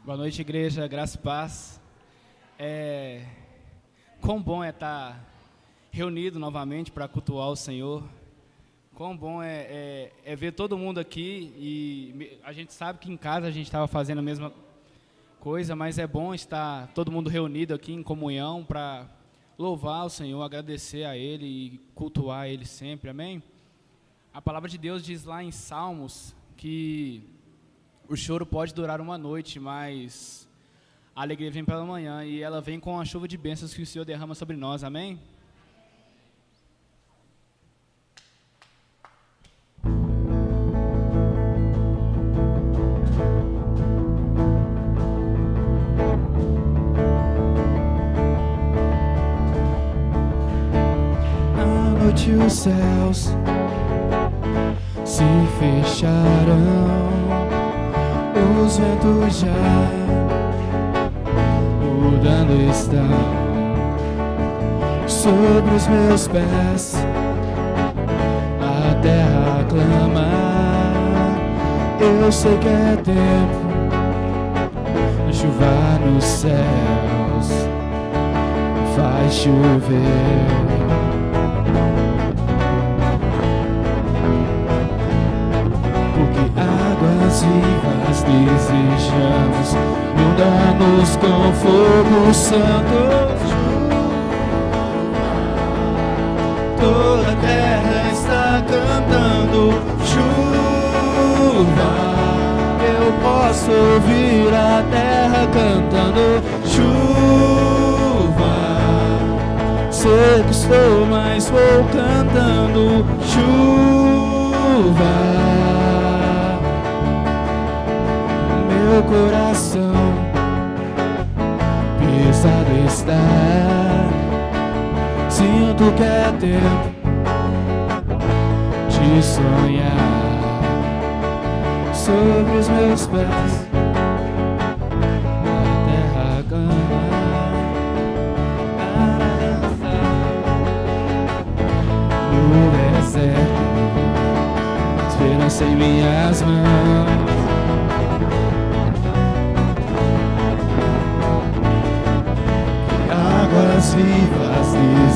Boa noite, igreja, graça e paz. Quão bom é estar reunido novamente para cultuar o Senhor. Quão bom é ver todo mundo aqui. E a gente sabe que em casa a gente estava fazendo a mesma coisa, mas é bom estar todo mundo reunido aqui em comunhão para louvar o Senhor, agradecer a Ele e cultuar Ele sempre, amém? A palavra de Deus diz lá em Salmos que o choro pode durar uma noite, mas a alegria vem pela manhã e ela vem com a chuva de bênçãos que o Senhor derrama sobre nós, amém? À noite os céus se fecharão, os ventos já mudando estão sobre os meus pés, a terra clama. Eu sei que é tempo de chuva nos céus, faz chover. Águas vivas desejamos, inunda-nos com fogo santo. Toda a terra está cantando chuva. Eu posso ouvir a terra cantando chuva. Sei que estou, mas vou cantando chuva. Meu coração pesado está, sinto que é tempo de sonhar sobre os meus pés, a terra clama para dançar no deserto, esperança em minhas mãos. Águas vivas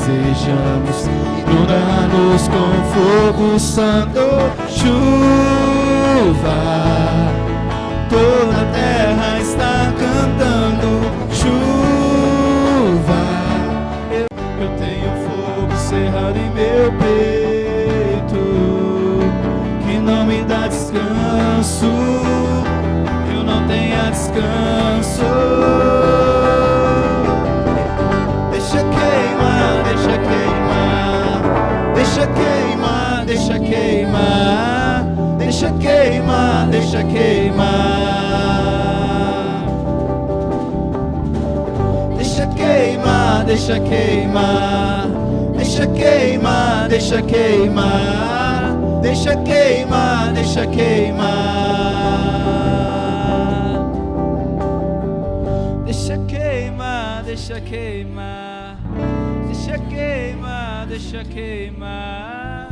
desejamos, inunda-nos com fogo santo, chuva. Toda a terra está cantando chuva. Eu tenho fogo cerrado em meu peito, que não me dá descanso, eu não tenho descanso. Deixa queimar, deixa queimar, deixa queimar, deixa queimar, deixa queimar, deixa queimar, deixa queimar, deixa queimar, deixa queimar, deixa queimar, deixa queimar, deixa queimar, deixa queimar, deixa queimar. Deixa queimar, deixa queimar,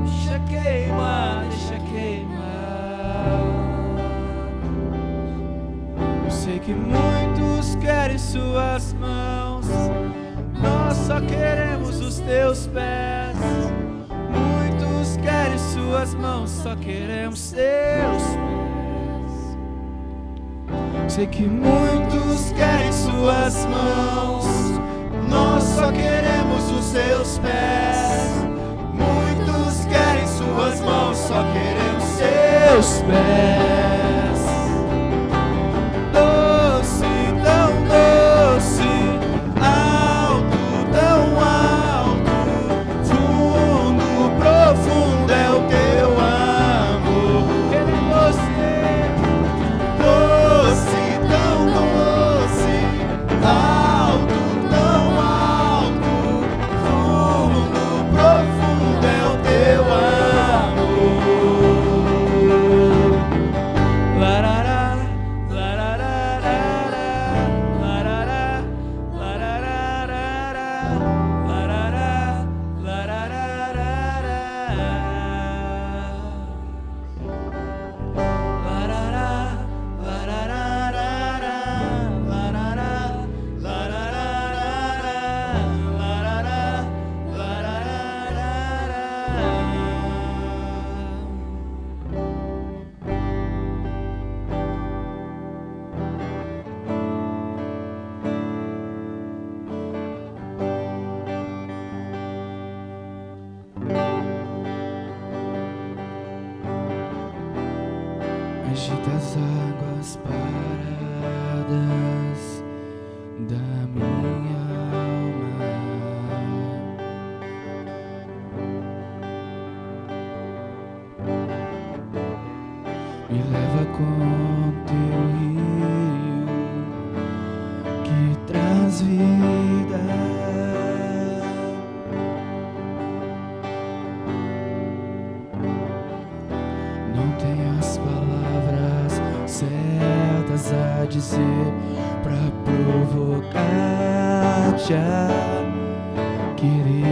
deixa queimar, deixa queimar. Eu sei que muitos querem suas mãos, nós só queremos os teus pés. Muitos querem suas mãos, só queremos teus pés. Sei que muitos querem suas mãos, nós só queremos os seus pés. Muitos querem suas mãos, só queremos seus pés. Doce, tão doce, alto, tão alto, fundo, profundo é o teu amor. Ele é você. Doce, tão doce, alto, tão alto, fundo, profundo é o teu amor. Agita as águas paradas da minha alma. Me leva com teu rio que traz vida. Não tenho as palavras certas a dizer pra provocar-te a querer-me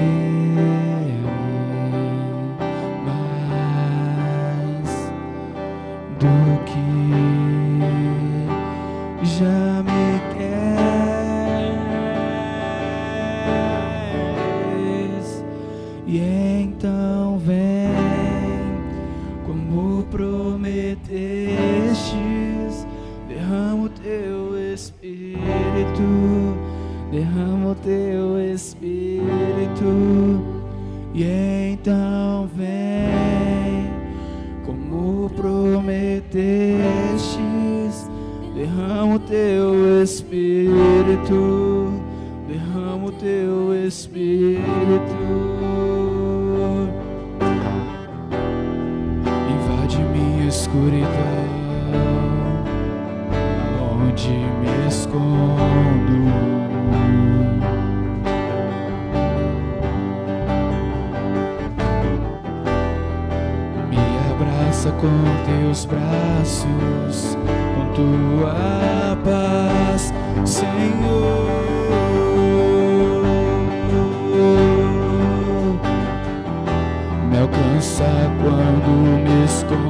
mais do que já me queres. E então vem como prometestes, derrama o teu Espírito, derrama o teu Espírito. E então vem como prometestes, derrama o teu Espírito, derrama o teu Espírito. Invade minha escuridão, onde me escondo. Me abraça com teus braços, com tua paz, Senhor. Me alcança quando me escondo,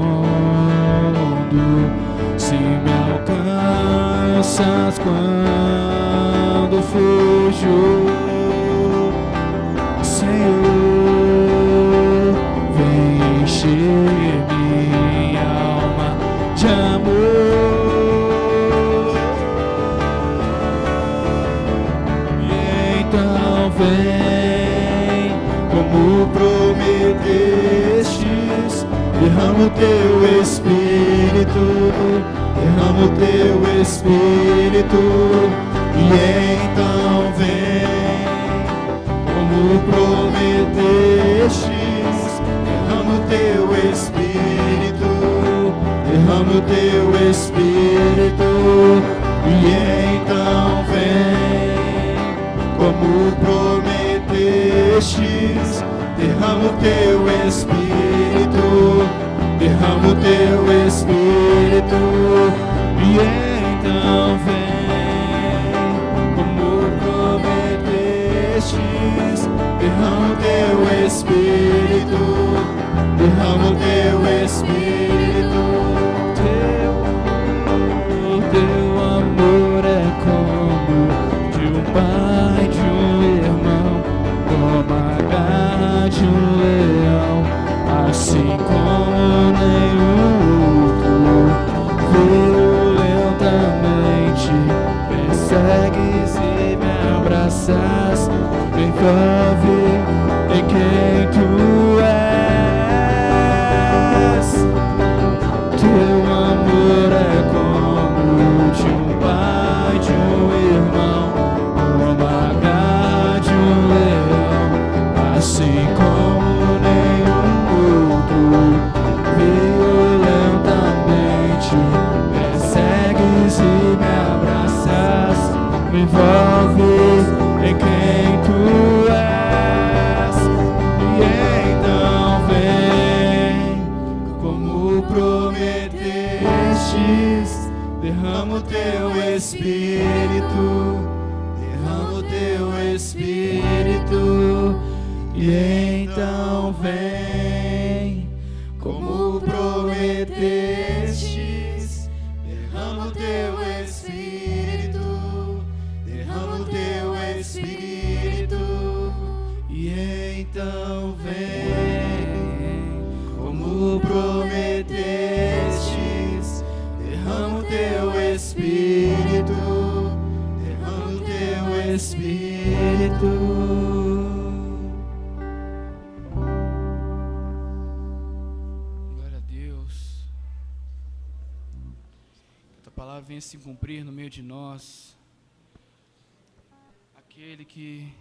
se me alcanças quando fujo, Senhor, vem encher minha alma de amor. E então vem como prometestes, derrama o teu Espírito, derrama o teu Espírito. E então vem como prometestes, derrama o teu Espírito, derrama o teu Espírito. E então vem como prometestes, derrama o teu Espírito, derrama o teu Espírito. E então vem como prometestes, derrama o teu Espírito, derrama o teu Espírito. Teu amor é como de um pai, de um irmão, como a garra de um leão, assim como nenhum outro. Violentamente persegues e me abraças, me envolve em quem tu és. Teu amor é como de um pai, de um irmão, como a garra de um leão, assim como nenhum outro. Violentamente persegues e me abraças, me envolve em quem tu és. E então vem como prometestes, derrama o teu Espírito, derrama o teu Espírito. E então vem como prometestes, derrama o teu Espírito, derrama o teu Espírito. E então vem como prometestes, derrama o teu Espírito, derrama o teu Espírito. Glória a Deus. palavra venha se cumprir no meio de nós. Aquele que,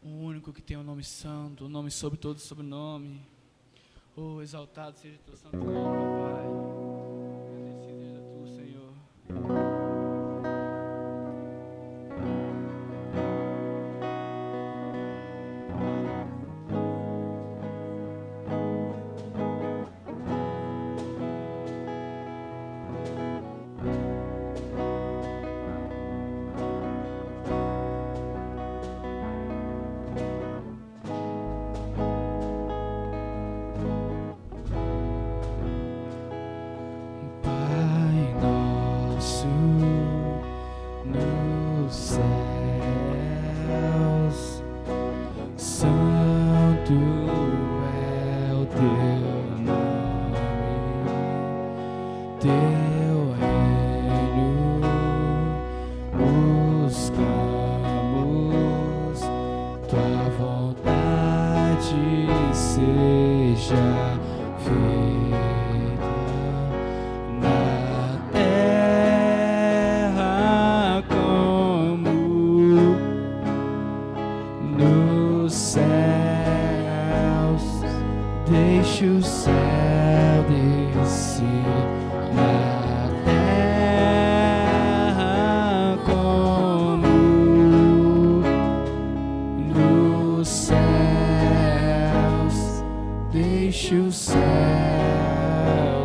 o único que tem o nome santo, o nome sobre todo sobrenome. Oh, exaltado seja teu santo nome, meu Pai. Agradecido seja tu, Senhor. Deixa o céu descer na terra como nos céus. Deixa o céu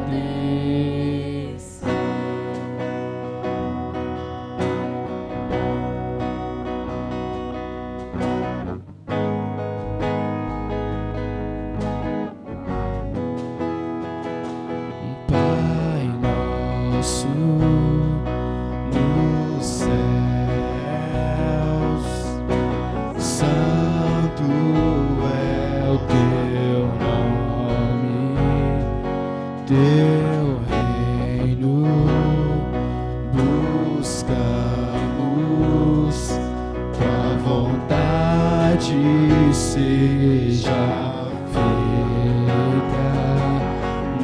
descer. Pai nosso nos céus, santo é o teu nome, teu reino buscamos, tua vontade seja feita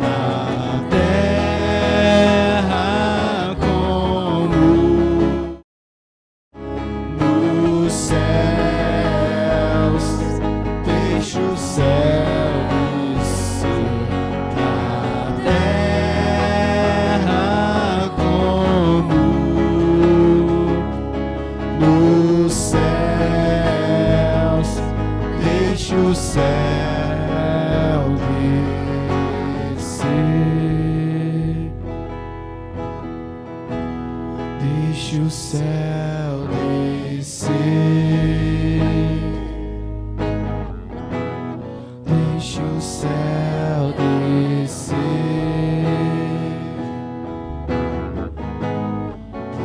na terra como nos céus. Deixa o céu descer na terra como nos céus. Deixa o céu descer. Deixa o céu descer. Deixa o céu descer.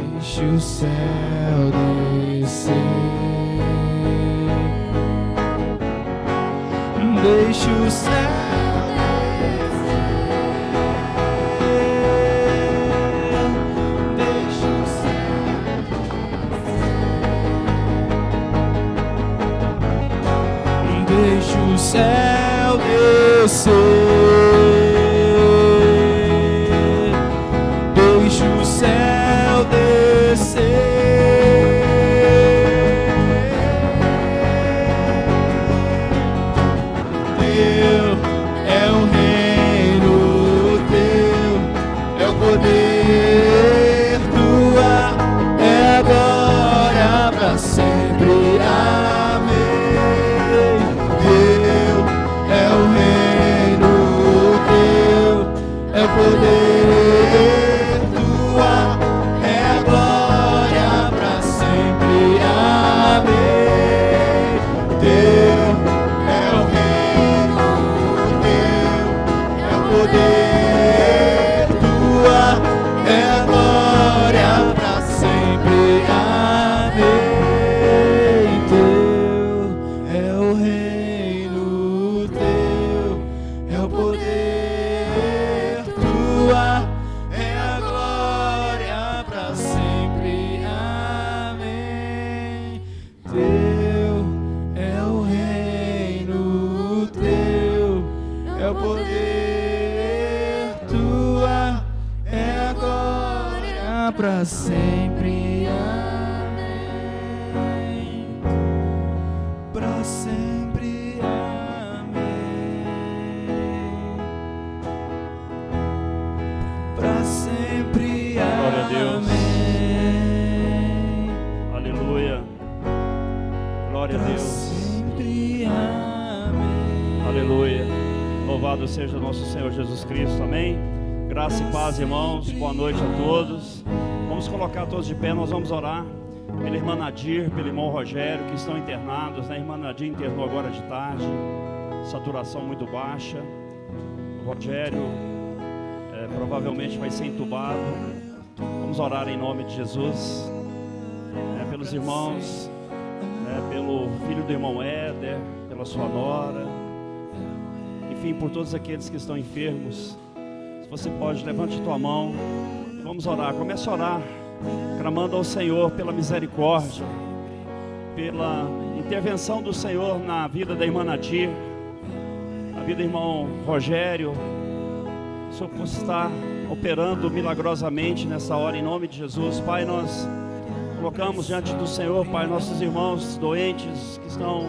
Deixa o céu descer. Deixa o céu deixa o céu descer, deixa o céu descer. Teu é o reino, teu é o poder, tua é a glória para sempre. Amém. Teu é o reino, teu é o poder, tua é a glória para sempre. Amém. Teu é o reino, teu é o poder, tua é a glória para sempre. Amém. Teu é o reino, teu é o poder, tua é a glória para sempre. Amém. Teu é o reino, teu é o poder, para sempre. Para sempre. Para sempre. Glória a Deus. Aleluia. Glória a Deus. Aleluia. Louvado seja o nosso Senhor Jesus Cristo. Amém. Graça e paz, irmãos. Boa noite a todos. Vamos colocar todos de pé. Nós vamos orar pela irmã Nadir, pelo irmão Rogério, que estão internados, né? A irmã Nadir internou agora de tarde, saturação muito baixa. O Rogério provavelmente vai ser entubado. Vamos orar em nome de Jesus, pelos irmãos, pelo filho do irmão Éder, pela sua nora, enfim, por todos aqueles que estão enfermos. Se você pode, levante tua mão e vamos orar. Comece a orar, clamando ao Senhor pela misericórdia, pela intervenção do Senhor na vida da irmã Nadir, na vida do irmão Rogério. O Senhor possa estar operando milagrosamente nessa hora, em nome de Jesus. Pai, nós colocamos diante do Senhor, Pai, nossos irmãos doentes que estão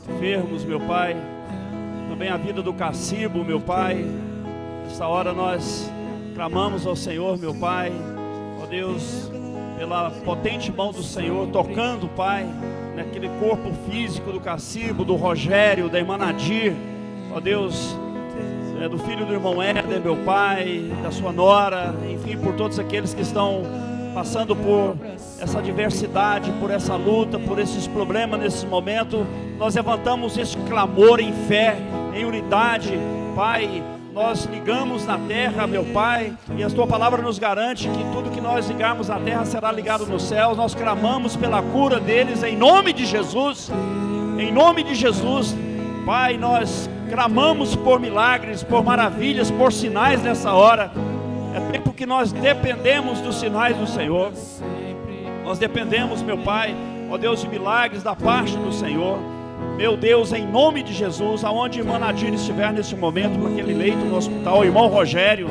enfermos, meu Pai. Também a vida do Cacibo, meu Pai. Nessa hora nós clamamos ao Senhor, meu Pai, ó Deus, pela potente mão do Senhor, tocando, Pai, naquele corpo físico do Cacibo, do Rogério, da irmã Nadir, ó Deus, do filho do irmão Éder, meu Pai, da sua nora, enfim, por todos aqueles que estão passando por essa adversidade, por essa luta, por esses problemas nesse momento. Nós levantamos esse clamor em fé, em unidade, Pai. Nós ligamos na terra, meu Pai, e a tua palavra nos garante que tudo que nós ligarmos na terra será ligado nos céus. Nós clamamos pela cura deles em nome de Jesus, em nome de Jesus, Pai. Nós clamamos por milagres, por maravilhas, por sinais nessa hora. É tempo que nós dependemos dos sinais do Senhor. Nós dependemos, meu Pai, ó Deus, de milagres da parte do Senhor. Meu Deus, em nome de Jesus, aonde a irmã Nadir estiver nesse momento, com aquele leito no hospital, o irmão Rogério,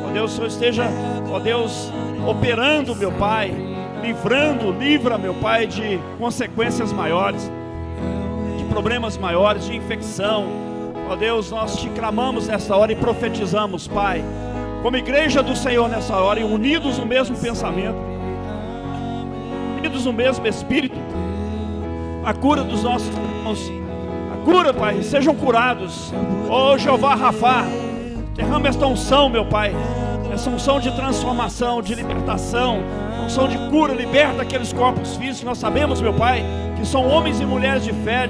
ó Deus, o Senhor esteja, ó Deus, operando, meu Pai, livra, meu Pai, de consequências maiores, de problemas maiores, de infecção. Ó Deus, nós te clamamos nessa hora e profetizamos, Pai, como igreja do Senhor nessa hora, e unidos no mesmo pensamento, unidos no mesmo Espírito, a cura dos nossos irmãos, a cura, Pai, sejam curados. Ó Jeová Rafá, derrama esta unção, meu Pai, essa unção de transformação, de libertação, unção de cura. Liberta aqueles corpos físicos. Nós sabemos, meu Pai, que são homens e mulheres de fé,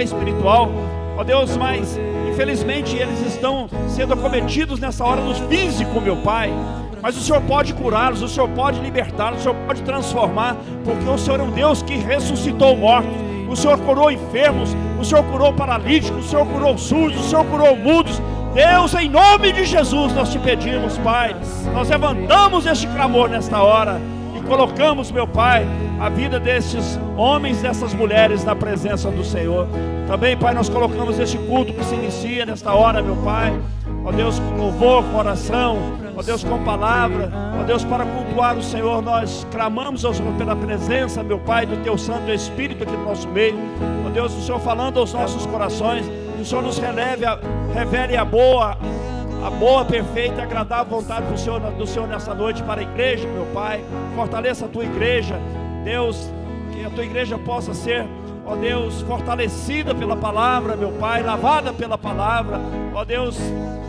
espiritual, ó Deus, mas infelizmente eles estão sendo acometidos nessa hora do físico, meu Pai. Mas o Senhor pode curá-los, o Senhor pode libertá-los, o Senhor pode transformar, porque o Senhor é um Deus que ressuscitou mortos. O Senhor curou enfermos, o Senhor curou paralíticos, o Senhor curou surdos, o Senhor curou mudos. Deus, em nome de Jesus, nós te pedimos, Pai, nós levantamos este clamor nesta hora e colocamos, meu Pai, a vida desses homens, dessas mulheres na presença do Senhor. Também, Pai, nós colocamos este culto que se inicia nesta hora, meu Pai, ó Deus, com louvor, com oração, ó Deus, com palavra, ó Deus, para cultuar o Senhor. Nós clamamos ao Senhor pela presença, meu Pai, do Teu Santo Espírito aqui no nosso meio. Ó Deus, o Senhor falando aos nossos corações, o Senhor nos revele a boa, perfeita e agradável vontade do Senhor nessa noite para a igreja, meu Pai. Fortaleça a Tua igreja, Deus, que a Tua igreja possa ser, ó Deus, fortalecida pela palavra, meu Pai, lavada pela palavra. Ó Deus,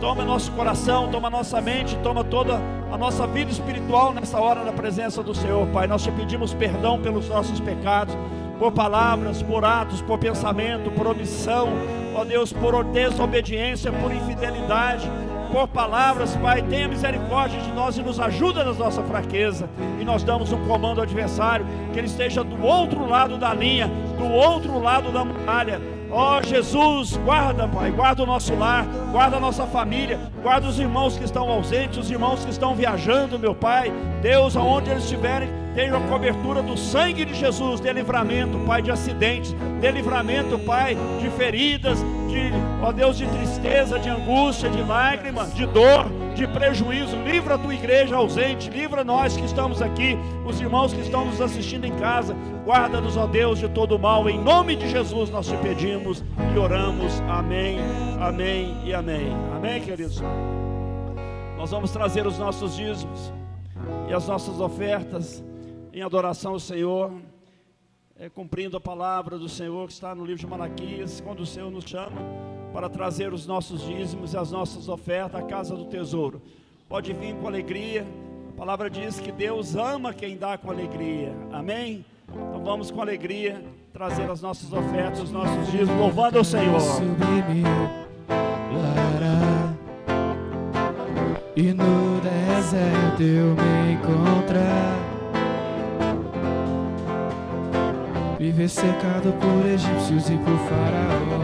toma nosso coração, toma nossa mente, toma toda a nossa vida espiritual nessa hora na presença do Senhor, Pai. Nós te pedimos perdão pelos nossos pecados, por palavras, por atos, por pensamento, por omissão, ó Deus, por desobediência, por infidelidade, por palavras, Pai. Tenha misericórdia de nós e nos ajuda na nossa fraqueza. E nós damos um comando ao adversário, que ele esteja do outro lado da linha, do outro lado da muralha. Ó Jesus, guarda, Pai, guarda o nosso lar, guarda a nossa família, guarda os irmãos que estão ausentes, os irmãos que estão viajando, meu Pai. Deus, aonde eles estiverem, tenha a cobertura do sangue de Jesus, de livramento, Pai, de acidentes, de livramento, Pai, de feridas, de ó Deus, de tristeza, de angústia, de lágrima, de dor, de prejuízo. Livra a tua igreja ausente, livra nós que estamos aqui, os irmãos que estão nos assistindo em casa. Guarda-nos, ó Deus, de todo mal. Em nome de Jesus nós te pedimos e oramos. Amém, amém e amém. Amém, queridos? Nós vamos trazer os nossos dízimos e as nossas ofertas em adoração ao Senhor, cumprindo a palavra do Senhor que está no livro de Malaquias, quando o Senhor nos chama para trazer os nossos dízimos e as nossas ofertas à casa do tesouro. Pode vir com alegria. A palavra diz que Deus ama quem dá com alegria. Amém? Então vamos com alegria trazer as nossas ofertas, os nossos dízimos, louvando ao Senhor. E no deserto eu me encontrar, viver cercado por egípcios e por faraó,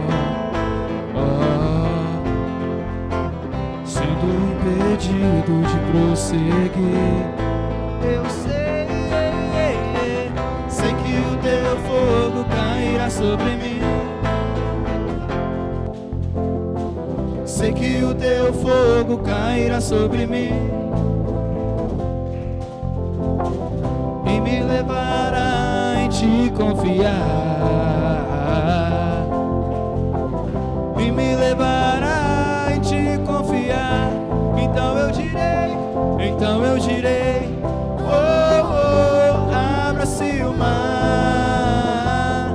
sendo impedido de prosseguir. Eu sei que o teu fogo cairá sobre mim. Sei que o teu fogo cairá sobre mim e me levará em te confiar, e me levará em te confiar. Então eu direi, oh, abra-se o mar,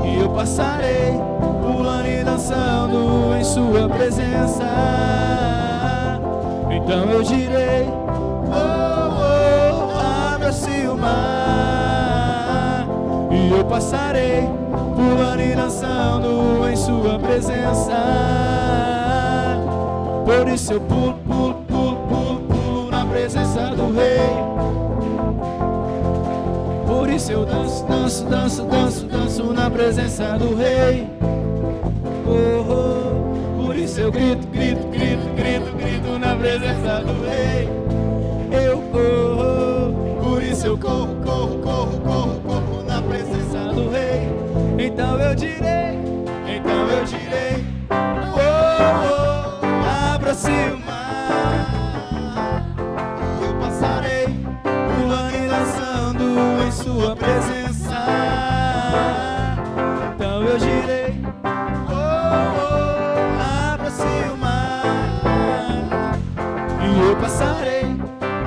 e eu passarei pulando e dançando em sua presença. Então eu direi, oh, abra-se o mar, e eu passarei pulando e dançando em sua presença. Por isso eu pulo, pulo, pulo, pulo, pulo na presença do Rei. Por isso eu danço, danço, danço, danço, danço na presença do Rei. Oh, por isso eu grito, grito, grito, grito, grito na presença do Rei. Eu corro, por isso eu corro, corro, corro, corro, corro na presença do Rei. Então eu direi, oh, abra-se o mar, e eu passarei pulando e dançando em sua presença. Então eu direi, eu passarei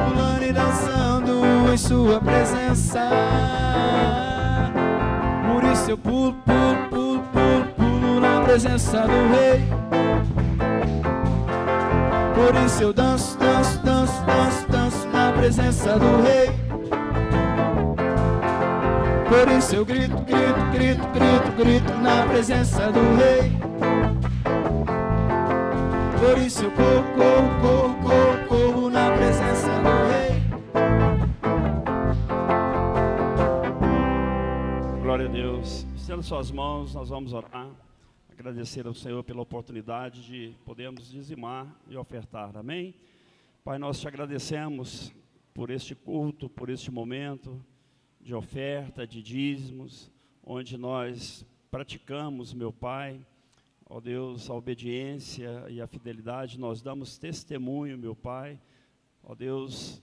pulando e dançando em sua presença. Por isso eu pulo, pulo, pulo, pulo, pulo na presença do Rei. Por isso eu danço, danço, danço, danço, danço na presença do Rei. Por isso eu grito, grito, grito, grito, grito na presença do Rei. Por isso eu corro, corro, corro, corro, corro na presença do Rei. Glória a Deus. Estendo suas mãos, nós vamos orar. Agradecer ao Senhor pela oportunidade de podermos dizimar e ofertar. Amém? Pai, nós te agradecemos por este culto, por este momento de oferta, de dízimos, onde nós praticamos, meu Pai, ó Deus, a obediência e a fidelidade. Nós damos testemunho, meu Pai, ó Deus,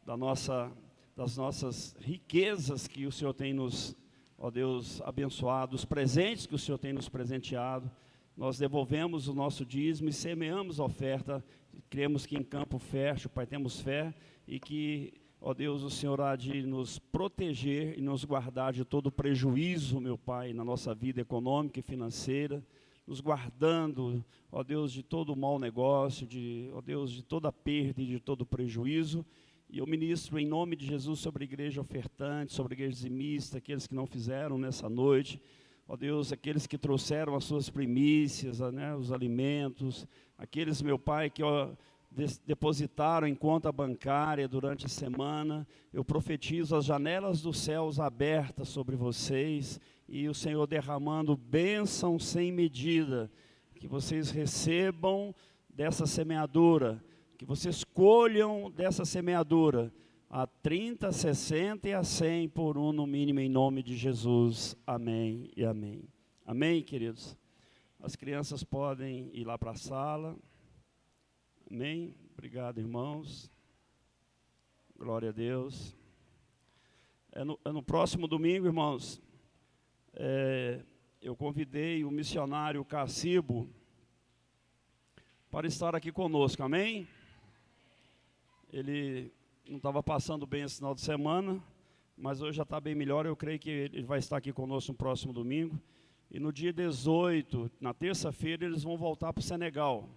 das nossas riquezas que o Senhor tem nos, ó Deus, abençoado, os presentes que o Senhor tem nos presenteado. Nós devolvemos o nosso dízimo e semeamos a oferta. Cremos que em campo fértil, Pai, temos fé e que, ó Deus, o Senhor há de nos proteger e nos guardar de todo prejuízo, meu Pai, na nossa vida econômica e financeira, nos guardando, ó Deus, de todo mau negócio, ó Deus, de toda perda e de todo prejuízo. E eu ministro em nome de Jesus sobre a igreja ofertante, sobre a igreja dizimista, aqueles que não fizeram nessa noite, ó Deus, aqueles que trouxeram as suas primícias, né, os alimentos, aqueles, meu Pai, que depositaram em conta bancária durante a semana. Eu profetizo as janelas dos céus abertas sobre vocês e o Senhor derramando bênção sem medida, que vocês recebam dessa semeadura, que vocês colham dessa semeadura a 30, 60 e a 100 por um no mínimo, em nome de Jesus. Amém e amém. Amém, queridos? As crianças podem ir lá para a sala. Amém? Obrigado, irmãos. Glória a Deus. No próximo domingo, irmãos, eu convidei o missionário Cassibo para estar aqui conosco, amém? Ele não estava passando bem esse final de semana, mas hoje já está bem melhor. Eu creio que ele vai estar aqui conosco no próximo domingo. E no dia 18, na terça-feira, eles vão voltar para o Senegal.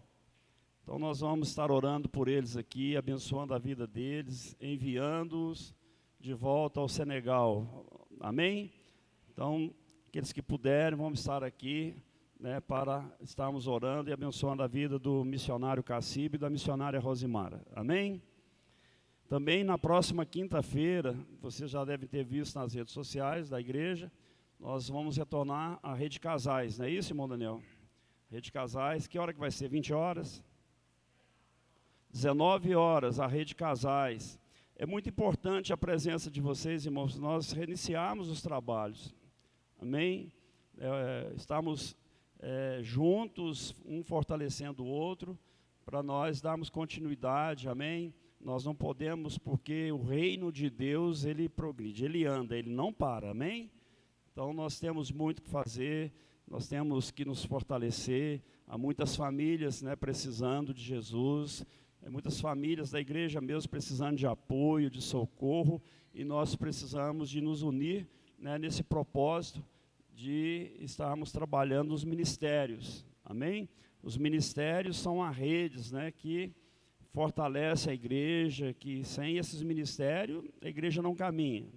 Então nós vamos estar orando por eles aqui, abençoando a vida deles, enviando-os de volta ao Senegal. Amém? Então, aqueles que puderem, vamos estar aqui, né, para estarmos orando e abençoando a vida do missionário Cassibe e da missionária Rosimara. Amém? Também na próxima quinta-feira, vocês já devem ter visto nas redes sociais da igreja, nós vamos retornar à Rede Casais, não é isso, irmão Daniel? Rede Casais, que hora que vai ser? 20 horas? 19 horas, a Rede Casais. É muito importante a presença de vocês, irmãos, nós reiniciarmos os trabalhos. Amém? Estamos juntos, um fortalecendo o outro, para nós darmos continuidade, amém? Nós não podemos, porque o reino de Deus, ele progride, ele anda, ele não para, amém? Então nós temos muito que fazer, nós temos que nos fortalecer. Há muitas famílias, né, precisando de Jesus, muitas famílias da igreja mesmo precisando de apoio, de socorro, e nós precisamos de nos unir, né, nesse propósito de estarmos trabalhando nos ministérios, amém? Os ministérios são as redes, né, que fortalece a igreja, que sem esses ministérios a igreja não caminha.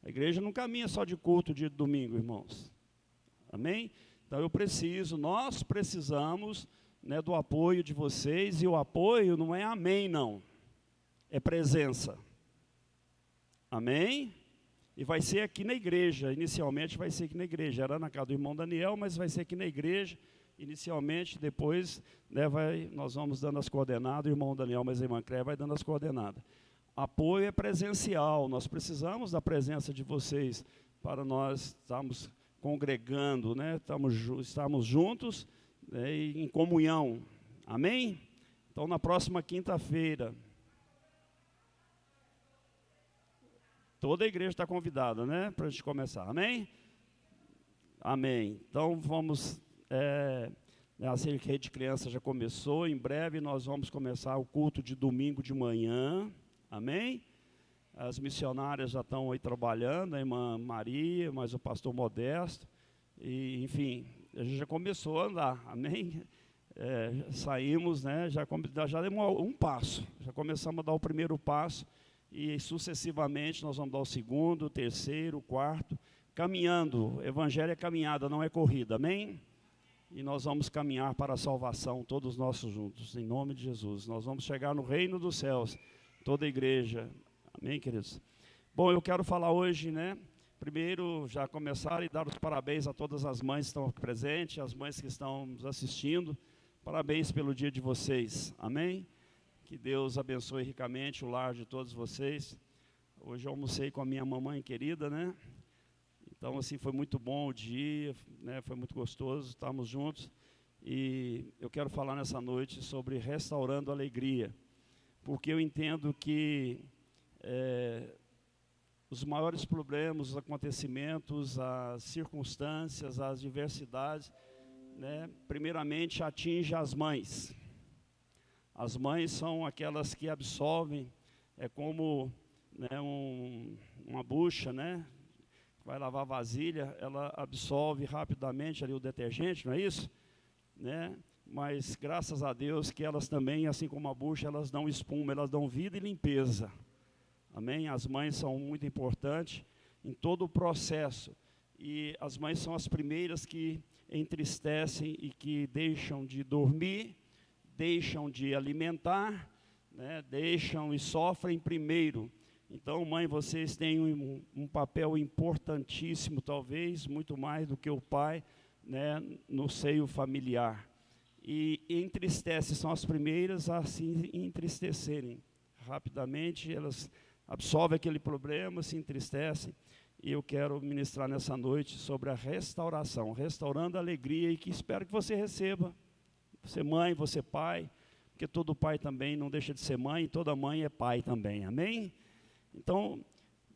A igreja não caminha só de culto dia de domingo, irmãos, amém? Então nós precisamos, né, do apoio de vocês, e o apoio não é amém não, é presença, amém? E vai ser aqui na igreja, inicialmente vai ser aqui na igreja, era na casa do irmão Daniel, mas vai ser aqui na igreja, inicialmente, depois, né, nós vamos dando as coordenadas, o irmão Daniel, mas a irmã Cléia vai dando as coordenadas. Apoio é presencial, nós precisamos da presença de vocês, para nós estarmos congregando, né, estamos juntos, né, em comunhão, amém? Então na próxima quinta-feira, toda a igreja está convidada, né, para a gente começar, amém? Amém. Então vamos, a rede de criança já começou, em breve nós vamos começar o culto de domingo de manhã, amém? As missionárias já estão aí trabalhando, a irmã Maria, mas o pastor Modesto, e enfim, a gente já começou a andar, amém? Saímos, né, já demos um passo, já começamos a dar o primeiro passo, e sucessivamente nós vamos dar o segundo, o terceiro, o quarto, caminhando. O evangelho é caminhada, não é corrida, amém? E nós vamos caminhar para a salvação, todos nós juntos, em nome de Jesus. Nós vamos chegar no reino dos céus, toda a igreja, amém, queridos? Bom, eu quero falar hoje, né, primeiro já começar e dar os parabéns a todas as mães que estão aqui presentes, as mães que estão nos assistindo, parabéns pelo dia de vocês, amém? Que Deus abençoe ricamente o lar de todos vocês. Hoje eu almocei com a minha mamãe querida, né? Então, assim, foi muito bom o dia, né? Foi muito gostoso, estamos juntos. E eu quero falar nessa noite sobre restaurando a alegria, porque eu entendo que os maiores problemas, os acontecimentos, as circunstâncias, as diversidades, né, primeiramente atingem as mães. As mães são aquelas que absorvem, é como, né, uma bucha, né, vai lavar vasilha, ela absorve rapidamente ali o detergente, não é isso? Né? Mas graças a Deus que elas também, assim como a bucha, elas dão espuma, elas dão vida e limpeza. Amém? As mães são muito importantes em todo o processo. E as mães são as primeiras que entristecem e que deixam de dormir, deixam de alimentar, né, deixam e sofrem primeiro. Então, mãe, vocês têm um papel importantíssimo, talvez, muito mais do que o pai, né, no seio familiar. E entristece, são as primeiras a se entristecerem. Rapidamente, elas absorvem aquele problema, se entristecem. E eu quero ministrar nessa noite sobre a restauração, restaurando a alegria, e que espero que você receba. Você mãe, você pai, porque todo pai também não deixa de ser mãe, e toda mãe é pai também, amém? Então,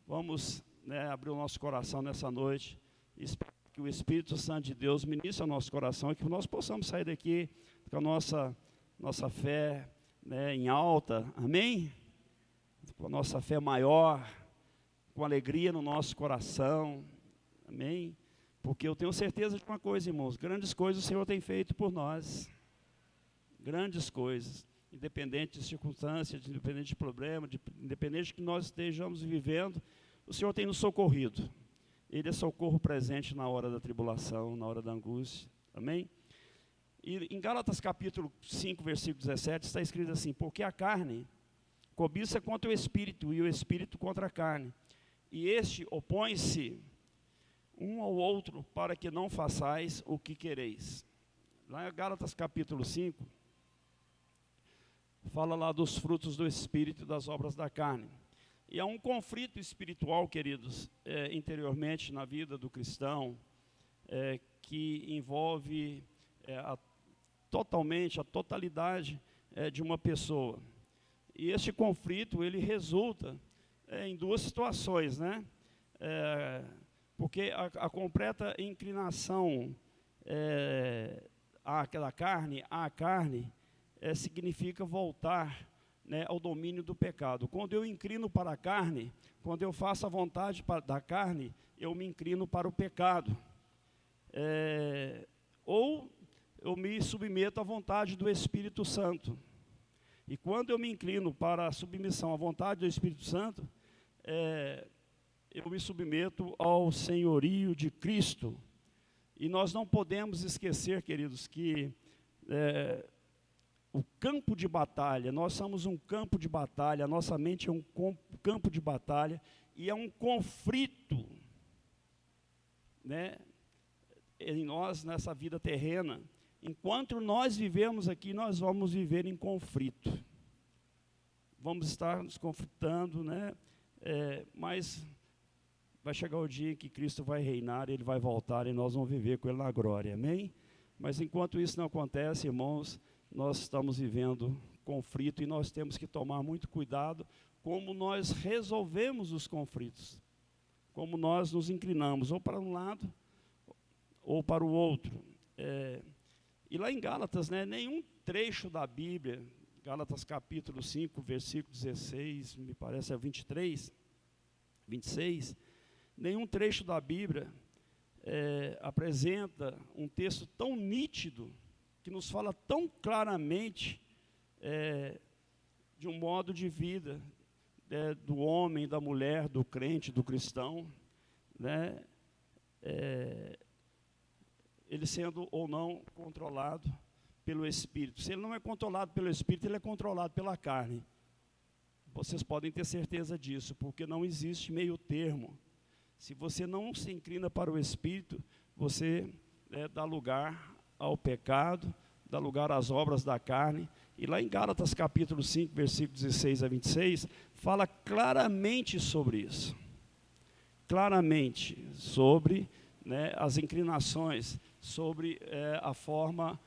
vamos, né, abrir o nosso coração nessa noite, e espero que o Espírito Santo de Deus ministre ao nosso coração, e que nós possamos sair daqui com a nossa fé, né, em alta, amém? Com a nossa fé maior, com alegria no nosso coração, amém? Porque eu tenho certeza de uma coisa, irmãos, grandes coisas o Senhor tem feito por nós, grandes coisas, independente de circunstâncias, independente de problema, independente de que nós estejamos vivendo, o Senhor tem nos socorrido. Ele é socorro presente na hora da tribulação, na hora da angústia, amém? E em Gálatas capítulo 5, versículo 17, está escrito assim: porque a carne cobiça contra o Espírito, e o Espírito contra a carne, e este opõe-se um ao outro, para que não façais o que quereis. Lá em Gálatas capítulo 5, fala lá dos frutos do Espírito e das obras da carne. E há um conflito espiritual, queridos, interiormente na vida do cristão, que envolve totalmente, a totalidade de uma pessoa. E esse conflito, ele resulta em duas situações, né? Porque a completa inclinação à carne, significa voltar, né, ao domínio do pecado. Quando eu inclino para a carne, quando eu faço a vontade da carne, eu me inclino para o pecado. Ou eu me submeto à vontade do Espírito Santo. E quando eu me inclino para a submissão à vontade do Espírito Santo, eu me submeto ao senhorio de Cristo. E nós não podemos esquecer, queridos, que o campo de batalha, nós somos um campo de batalha, a nossa mente é um campo de batalha, e é um conflito, né, em nós, nessa vida terrena. Enquanto nós vivemos aqui, nós vamos viver em conflito. Vamos estar nos conflitando, né? Mas vai chegar o dia em que Cristo vai reinar, Ele vai voltar e nós vamos viver com Ele na glória, amém? Mas enquanto isso não acontece, irmãos, nós estamos vivendo conflito, e nós temos que tomar muito cuidado como nós resolvemos os conflitos, como nós nos inclinamos ou para um lado ou para o outro. E lá em Gálatas, né, nenhum trecho da Bíblia, Gálatas capítulo 5, versículo 16, me parece é 23, 26, nenhum trecho da Bíblia apresenta um texto tão nítido, que nos fala tão claramente de um modo de vida do homem, da mulher, do crente, do cristão, né? Ele sendo ou não controlado pelo Espírito. Se ele não é controlado pelo Espírito, ele é controlado pela carne. Vocês podem ter certeza disso, porque não existe meio termo. Se você não se inclina para o Espírito, você dá lugar ao pecado, dá lugar às obras da carne. E lá em Gálatas capítulo 5, versículos 16 a 26, fala claramente sobre isso. Claramente sobre, né, as inclinações, sobre a forma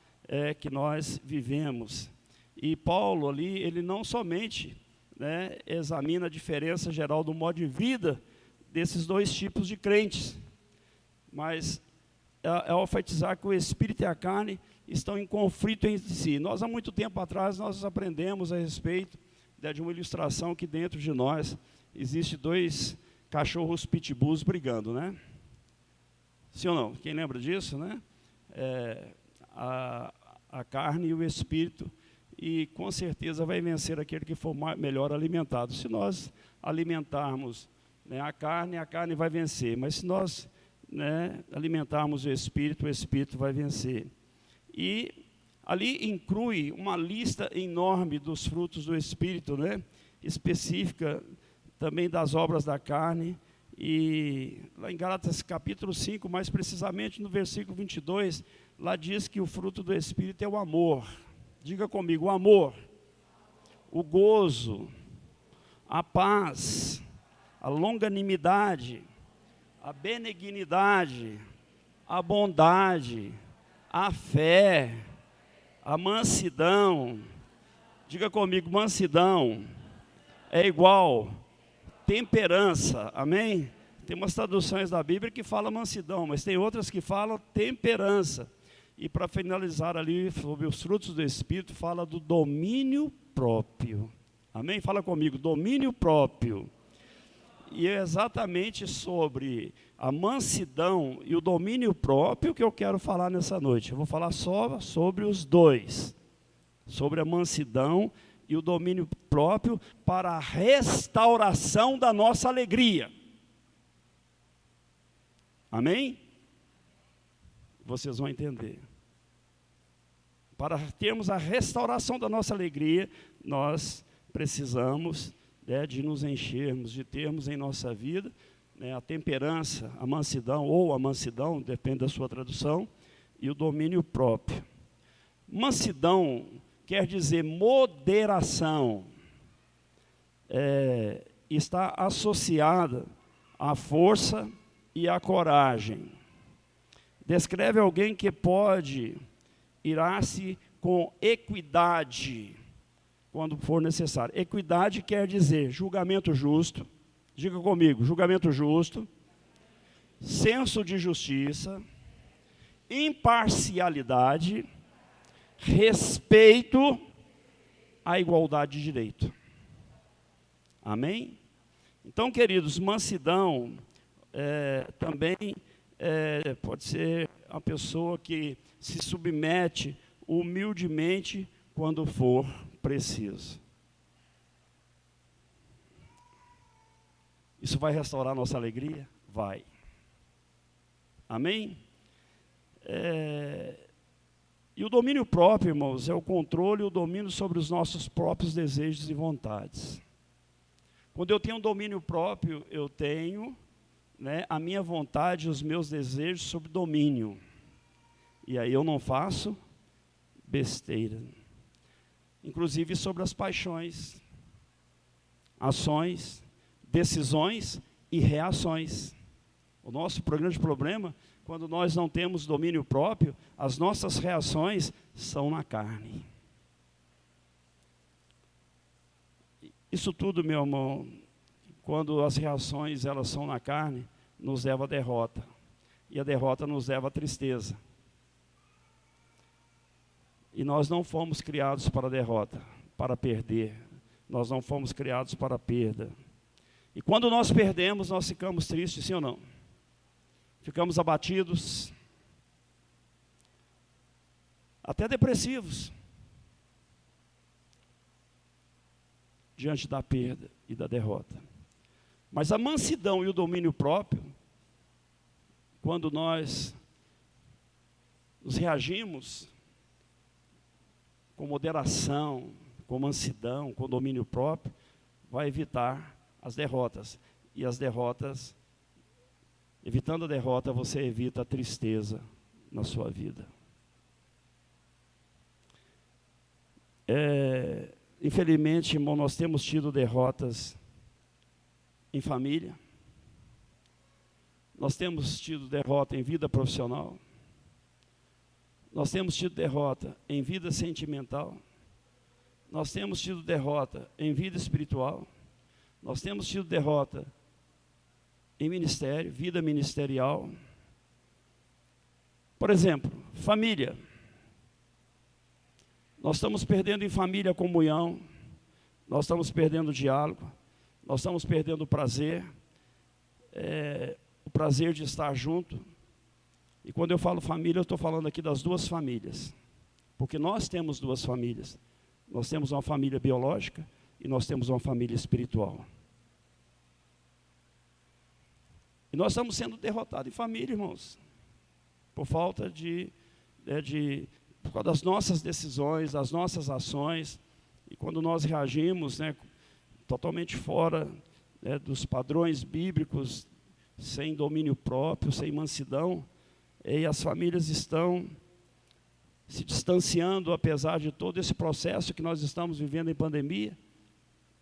que nós vivemos. E Paulo ali, ele não somente, né, examina a diferença geral do modo de vida desses dois tipos de crentes, mas ao enfatizar que o Espírito e a carne estão em conflito entre si. Nós, há muito tempo atrás, nós aprendemos a respeito de uma ilustração que dentro de nós existe dois cachorros pitbulls brigando, né? Sim ou não? Quem lembra disso, né? A carne e o Espírito, e com certeza vai vencer aquele que for melhor alimentado. Se nós alimentarmos, né, a carne vai vencer, mas se nós, né, alimentarmos o Espírito vai vencer. E ali inclui uma lista enorme dos frutos do Espírito, né, específica também das obras da carne. E lá em Gálatas capítulo 5, mais precisamente no versículo 22, lá diz que o fruto do Espírito é o amor. Diga comigo, o amor, o gozo, a paz, a longanimidade, a benignidade, a bondade, a fé, a mansidão. Diga comigo, mansidão é igual temperança, amém? Tem umas traduções da Bíblia que falam mansidão, mas tem outras que falam temperança. E para finalizar ali, sobre os frutos do Espírito, fala do domínio próprio. Amém? Fala comigo, domínio próprio. E é exatamente sobre a mansidão e o domínio próprio que eu quero falar nessa noite. Eu vou falar só sobre os dois. Sobre a mansidão e o domínio próprio para a restauração da nossa alegria. Amém? Vocês vão entender. Para termos a restauração da nossa alegria, nós precisamos de nos enchermos, de termos em nossa vida a temperança, a mansidão, ou a mansidão, depende da sua tradução, e o domínio próprio. Mansidão quer dizer moderação, está associada à força e à coragem. Descreve alguém que pode irar-se com equidade, quando for necessário. Equidade quer dizer julgamento justo, diga comigo, julgamento justo, senso de justiça, imparcialidade, respeito à igualdade de direito. Amém? Então, queridos, mansidão também pode ser a pessoa que se submete humildemente quando for preciso. Isso vai restaurar nossa alegria? Vai. Amém? E o domínio próprio, irmãos, é o controle e o domínio sobre os nossos próprios desejos e vontades. Quando eu tenho domínio próprio, eu tenho a minha vontade, os meus desejos sob domínio. E aí eu não faço besteira. Inclusive sobre as paixões, ações, decisões e reações. O nosso grande problema, quando nós não temos domínio próprio, as nossas reações são na carne. Isso tudo, meu irmão, quando as reações elas são na carne, nos leva à derrota. E a derrota nos leva à tristeza. E nós não fomos criados para a derrota, para perder. Nós não fomos criados para a perda. E quando nós perdemos, nós ficamos tristes, sim ou não? Ficamos abatidos, até depressivos, diante da perda e da derrota. Mas a mansidão e o domínio próprio, quando nós nos reagimos com moderação, com mansidão, com domínio próprio, vai evitar as derrotas. E as derrotas, evitando a derrota, você evita a tristeza na sua vida. Infelizmente, irmão, nós temos tido derrotas em família. Nós temos tido derrota em vida profissional. Nós temos tido derrota em vida sentimental. Nós temos tido derrota em vida espiritual. Nós temos tido derrota em ministério, vida ministerial. Por exemplo, família. Nós estamos perdendo em família a comunhão. Nós estamos perdendo o diálogo. Nós estamos perdendo o prazer de estar junto. E quando eu falo família, eu estou falando aqui das duas famílias. Porque nós temos duas famílias. Nós temos uma família biológica e nós temos uma família espiritual. E nós estamos sendo derrotados em família, irmãos. Por falta por causa das nossas decisões, das nossas ações. E quando nós reagimos, totalmente fora dos padrões bíblicos, sem domínio próprio, sem mansidão, e as famílias estão se distanciando, apesar de todo esse processo que nós estamos vivendo em pandemia.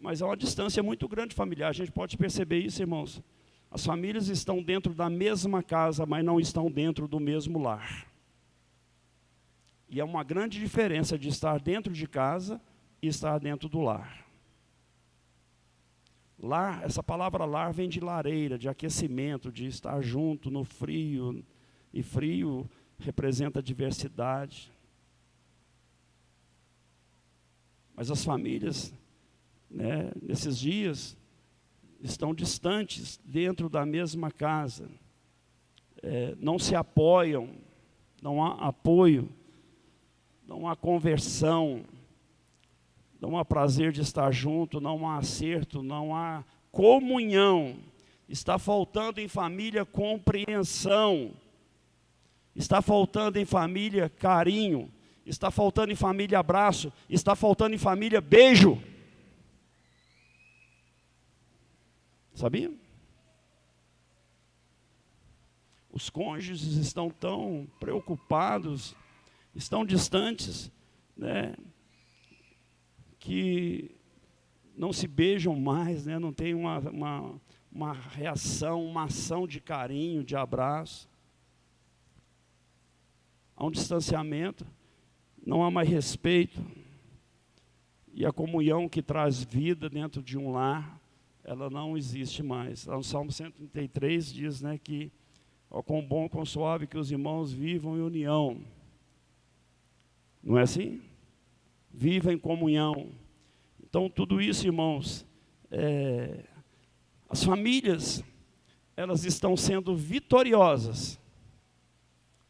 Mas há uma distância muito grande familiar. A gente pode perceber isso, irmãos. As famílias estão dentro da mesma casa, mas não estão dentro do mesmo lar. E é uma grande diferença de estar dentro de casa e estar dentro do lar. Lar, essa palavra lar vem de lareira, de aquecimento, de estar junto no frio. E frio representa diversidade. Mas as famílias, né, nesses dias, estão distantes dentro da mesma casa. Não se apoiam, não há apoio, não há conversão, não há prazer de estar junto, não há acerto, não há comunhão. Está faltando em família compreensão. Está faltando em família carinho. Está faltando em família abraço. Está faltando em família beijo. Sabia? Os cônjuges estão tão preocupados, estão distantes, né, que não se beijam mais, né, não tem uma reação, uma ação de carinho, de abraço. Há um distanciamento, não há mais respeito. E a comunhão que traz vida dentro de um lar, ela não existe mais. Lá no Salmo 133 diz, né, que ó, quão bom, quão suave que os irmãos vivam em união. Não é assim? Viva em comunhão. Então, tudo isso, irmãos, as famílias, elas estão sendo vitoriosas,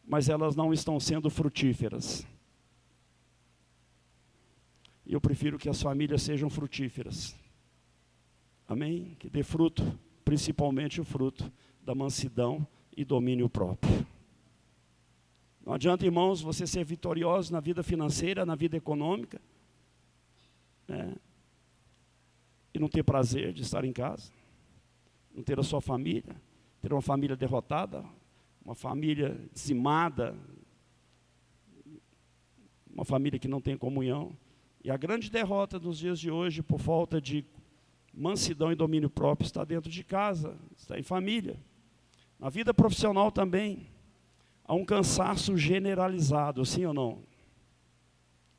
mas elas não estão sendo frutíferas. E eu prefiro que as famílias sejam frutíferas. Amém? Que dê fruto, principalmente o fruto da mansidão e domínio próprio. Não adianta, irmãos, você ser vitorioso na vida financeira, na vida econômica, né, e não ter prazer de estar em casa, não ter a sua família, ter uma família derrotada, uma família dizimada, uma família que não tem comunhão. E a grande derrota dos dias de hoje, por falta de mansidão e domínio próprio, está dentro de casa, está em família. Na vida profissional também, há um cansaço generalizado, sim ou não?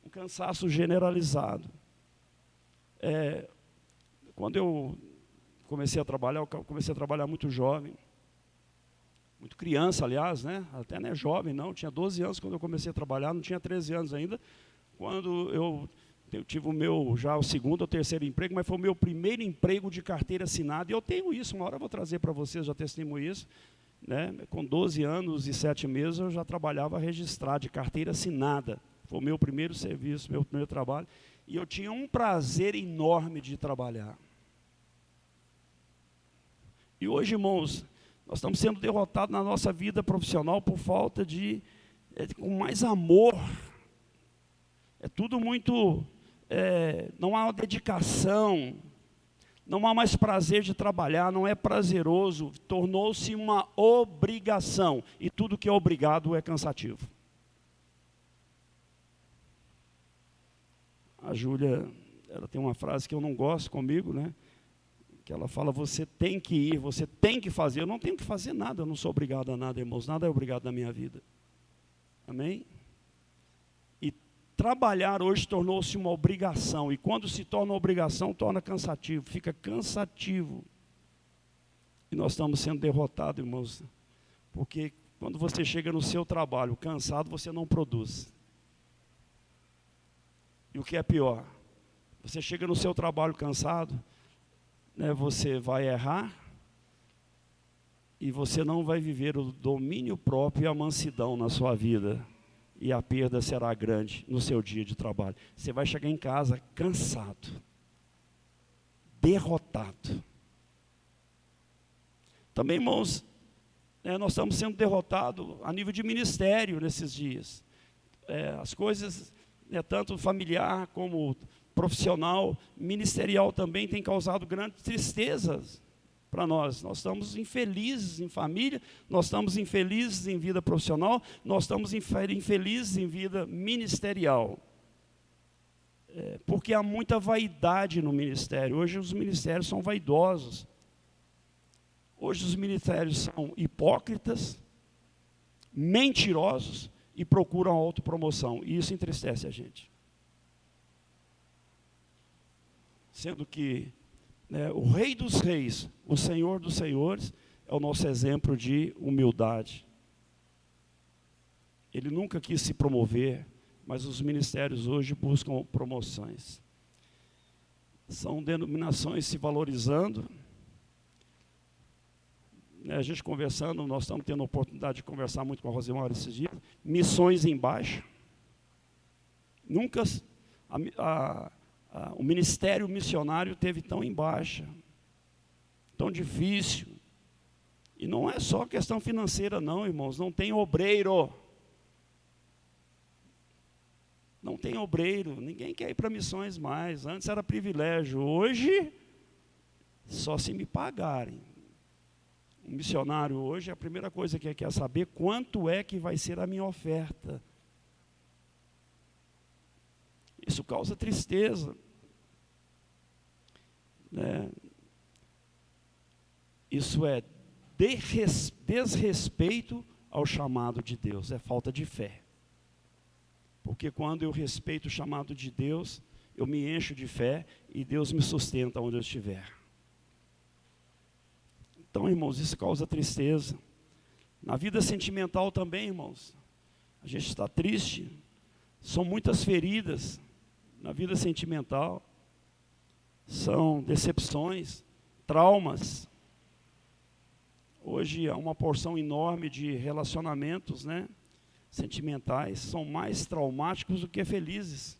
Um cansaço generalizado. Quando eu comecei a trabalhar muito jovem, muito criança, aliás, né? Até não é jovem, não, tinha 12 anos quando eu comecei a trabalhar, não tinha 13 anos ainda, quando eu tive o segundo ou terceiro emprego, mas foi o meu primeiro emprego de carteira assinada, e eu tenho isso, uma hora eu vou trazer para vocês, já testemunho isso, né? Com 12 anos e 7 meses eu já trabalhava registrado, de carteira assinada, foi o meu primeiro serviço, meu primeiro trabalho, e eu tinha um prazer enorme de trabalhar. E hoje, irmãos, nós estamos sendo derrotados na nossa vida profissional por falta com mais amor. É tudo muito, não há dedicação, não há mais prazer de trabalhar, não é prazeroso, tornou-se uma obrigação. E tudo que é obrigado é cansativo. A Júlia, ela tem uma frase que eu não gosto comigo, né? Que ela fala, você tem que ir, você tem que fazer. Eu não tenho que fazer nada, eu não sou obrigado a nada, irmãos. Nada é obrigado na minha vida. Amém? E trabalhar hoje tornou-se uma obrigação. E quando se torna uma obrigação, torna cansativo. Fica cansativo. E nós estamos sendo derrotados, irmãos. Porque quando você chega no seu trabalho cansado, você não produz. E o que é pior? Você chega no seu trabalho cansado, né, você vai errar e você não vai viver o domínio próprio e a mansidão na sua vida. E a perda será grande no seu dia de trabalho. Você vai chegar em casa cansado, derrotado. Também, irmãos, nós estamos sendo derrotados a nível de ministério nesses dias. As coisas, tanto familiar como profissional, ministerial também, tem causado grandes tristezas para nós. Nós estamos infelizes em família, nós estamos infelizes em vida profissional, nós estamos infelizes em vida ministerial. Porque há muita vaidade no ministério. Hoje os ministérios são vaidosos. Hoje os ministérios são hipócritas, mentirosos e procuram autopromoção. E isso entristece a gente. Sendo que o Rei dos Reis, o Senhor dos Senhores, é o nosso exemplo de humildade. Ele nunca quis se promover, mas os ministérios hoje buscam promoções. São denominações se valorizando. A gente conversando, nós estamos tendo a oportunidade de conversar muito com a Rosemar esses dias. Missões em baixa. Nunca o ministério missionário teve tão em baixa, tão difícil. E não é só questão financeira não, irmãos. Não tem obreiro. Não tem obreiro. Ninguém quer ir para missões mais. Antes era privilégio. Hoje, só se me pagarem. Um missionário hoje, a primeira coisa que quer saber quanto é que vai ser a minha oferta. Isso causa tristeza. Isso é desrespeito ao chamado de Deus, é falta de fé. Porque quando eu respeito o chamado de Deus, eu me encho de fé e Deus me sustenta onde eu estiver. Então, irmãos, isso causa tristeza. Na vida sentimental também, irmãos, a gente está triste. São muitas feridas na vida sentimental. São decepções, traumas. Hoje há uma porção enorme de relacionamentos, sentimentais, são mais traumáticos do que felizes.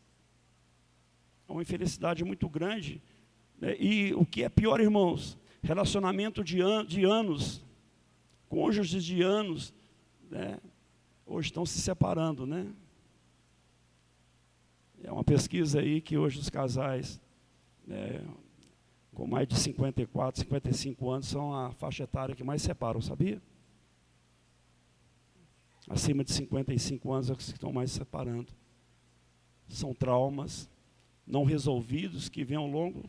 É uma infelicidade muito grande. E o que é pior, irmãos, relacionamento de anos, cônjuges de anos, hoje estão se separando, É uma pesquisa aí que hoje os casais com mais de 54, 55 anos são a faixa etária que mais separam, sabia? Acima de 55 anos é que estão mais separando. São traumas não resolvidos que vêm ao longo.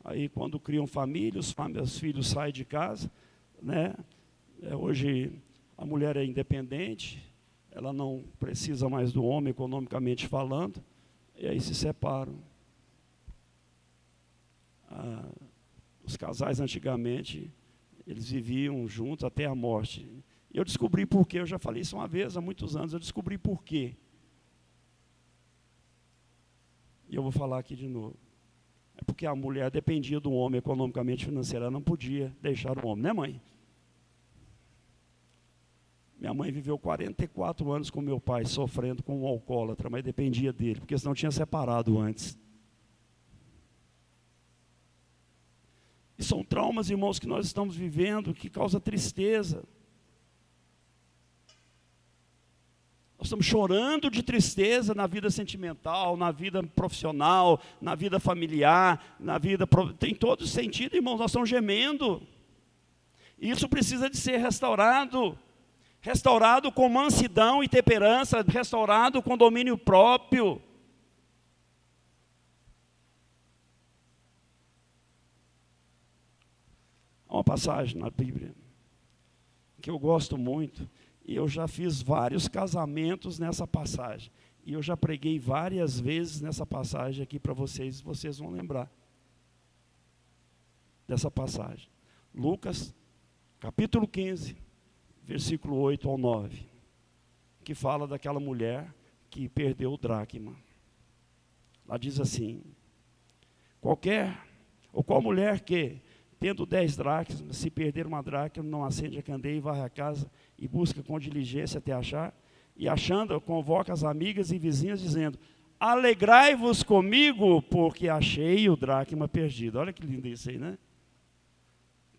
Aí quando criam família, os filhos saem de casa, hoje a mulher é independente, ela não precisa mais do homem economicamente falando, e aí se separam. Os casais antigamente, eles viviam juntos até a morte. E eu descobri por quê, eu já falei isso uma vez, há muitos anos, eu descobri por quê. E eu vou falar aqui de novo. É porque a mulher dependia do homem economicamente, financeiramente, ela não podia deixar o homem, mãe? Minha mãe viveu 44 anos com meu pai, sofrendo com um alcoólatra, mas dependia dele, porque senão tinha separado antes. E são traumas, irmãos, que nós estamos vivendo, que causa tristeza. Nós estamos chorando de tristeza na vida sentimental, na vida profissional, na vida familiar, em todo sentido, irmãos, nós estamos gemendo. Isso precisa de ser restaurado. Restaurado com mansidão e temperança, restaurado com domínio próprio. Há uma passagem na Bíblia que eu gosto muito, e eu já fiz vários casamentos nessa passagem, e eu já preguei várias vezes nessa passagem aqui para vocês, vocês vão lembrar dessa passagem. Lucas, capítulo 15, versículo 8 ao 9, que fala daquela mulher que perdeu o dracma. Lá diz assim: qual mulher que, tendo 10 dracmas, se perder uma dracma, não acende a candeia e varre a casa e busca com diligência até achar, e achando, convoca as amigas e vizinhas, dizendo: alegrai-vos comigo, porque achei o dracma perdido. Olha que lindo isso aí,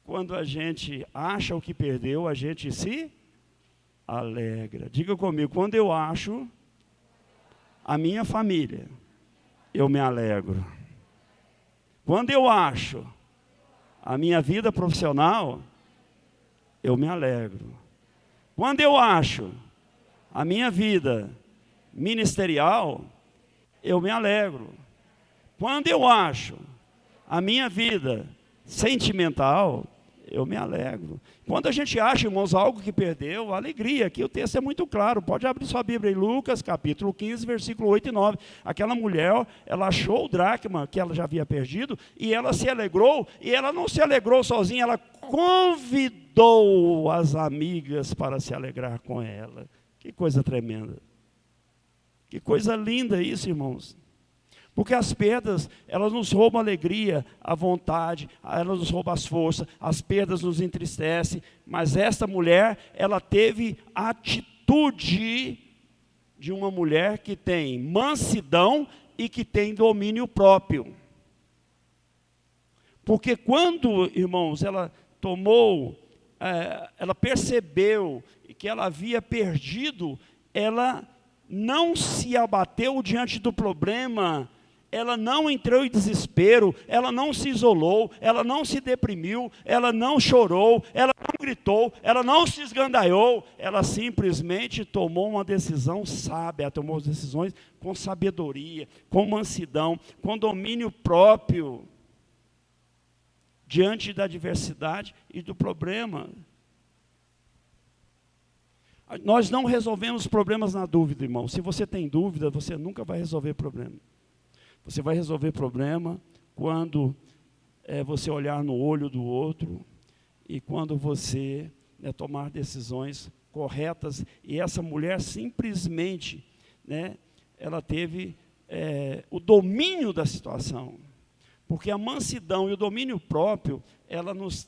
Quando a gente acha o que perdeu, a gente se alegra. Diga comigo, quando eu acho a minha família, eu me alegro. Quando eu acho a minha vida profissional, eu me alegro. Quando eu acho a minha vida ministerial, eu me alegro. Quando eu acho a minha vida sentimental, eu me alegro. Quando a gente acha, irmãos, algo que perdeu, alegria. Aqui o texto é muito claro. Pode abrir sua Bíblia em Lucas, capítulo 15, versículo 8 e 9. Aquela mulher, ela achou o dracma que ela já havia perdido, e ela se alegrou, e ela não se alegrou sozinha, ela convidou as amigas para se alegrar com ela. Que coisa tremenda. Que coisa linda isso, irmãos. Porque as perdas, elas nos roubam a alegria, a vontade, elas nos roubam as forças, as perdas nos entristecem, mas esta mulher, ela teve a atitude de uma mulher que tem mansidão e que tem domínio próprio. Porque quando, irmãos, ela ela percebeu que ela havia perdido, ela não se abateu diante do problema, ela não entrou em desespero, ela não se isolou, ela não se deprimiu, ela não chorou, ela não gritou, ela não se esgandaiou, ela simplesmente tomou uma decisão sábia, tomou decisões com sabedoria, com mansidão, com domínio próprio, diante da adversidade e do problema. Nós não resolvemos problemas na dúvida, irmão. Se você tem dúvida, você nunca vai resolver problema. Você vai resolver problema quando você olhar no olho do outro e quando você tomar decisões corretas. E essa mulher simplesmente, ela teve o domínio da situação. Porque a mansidão e o domínio próprio, ela nos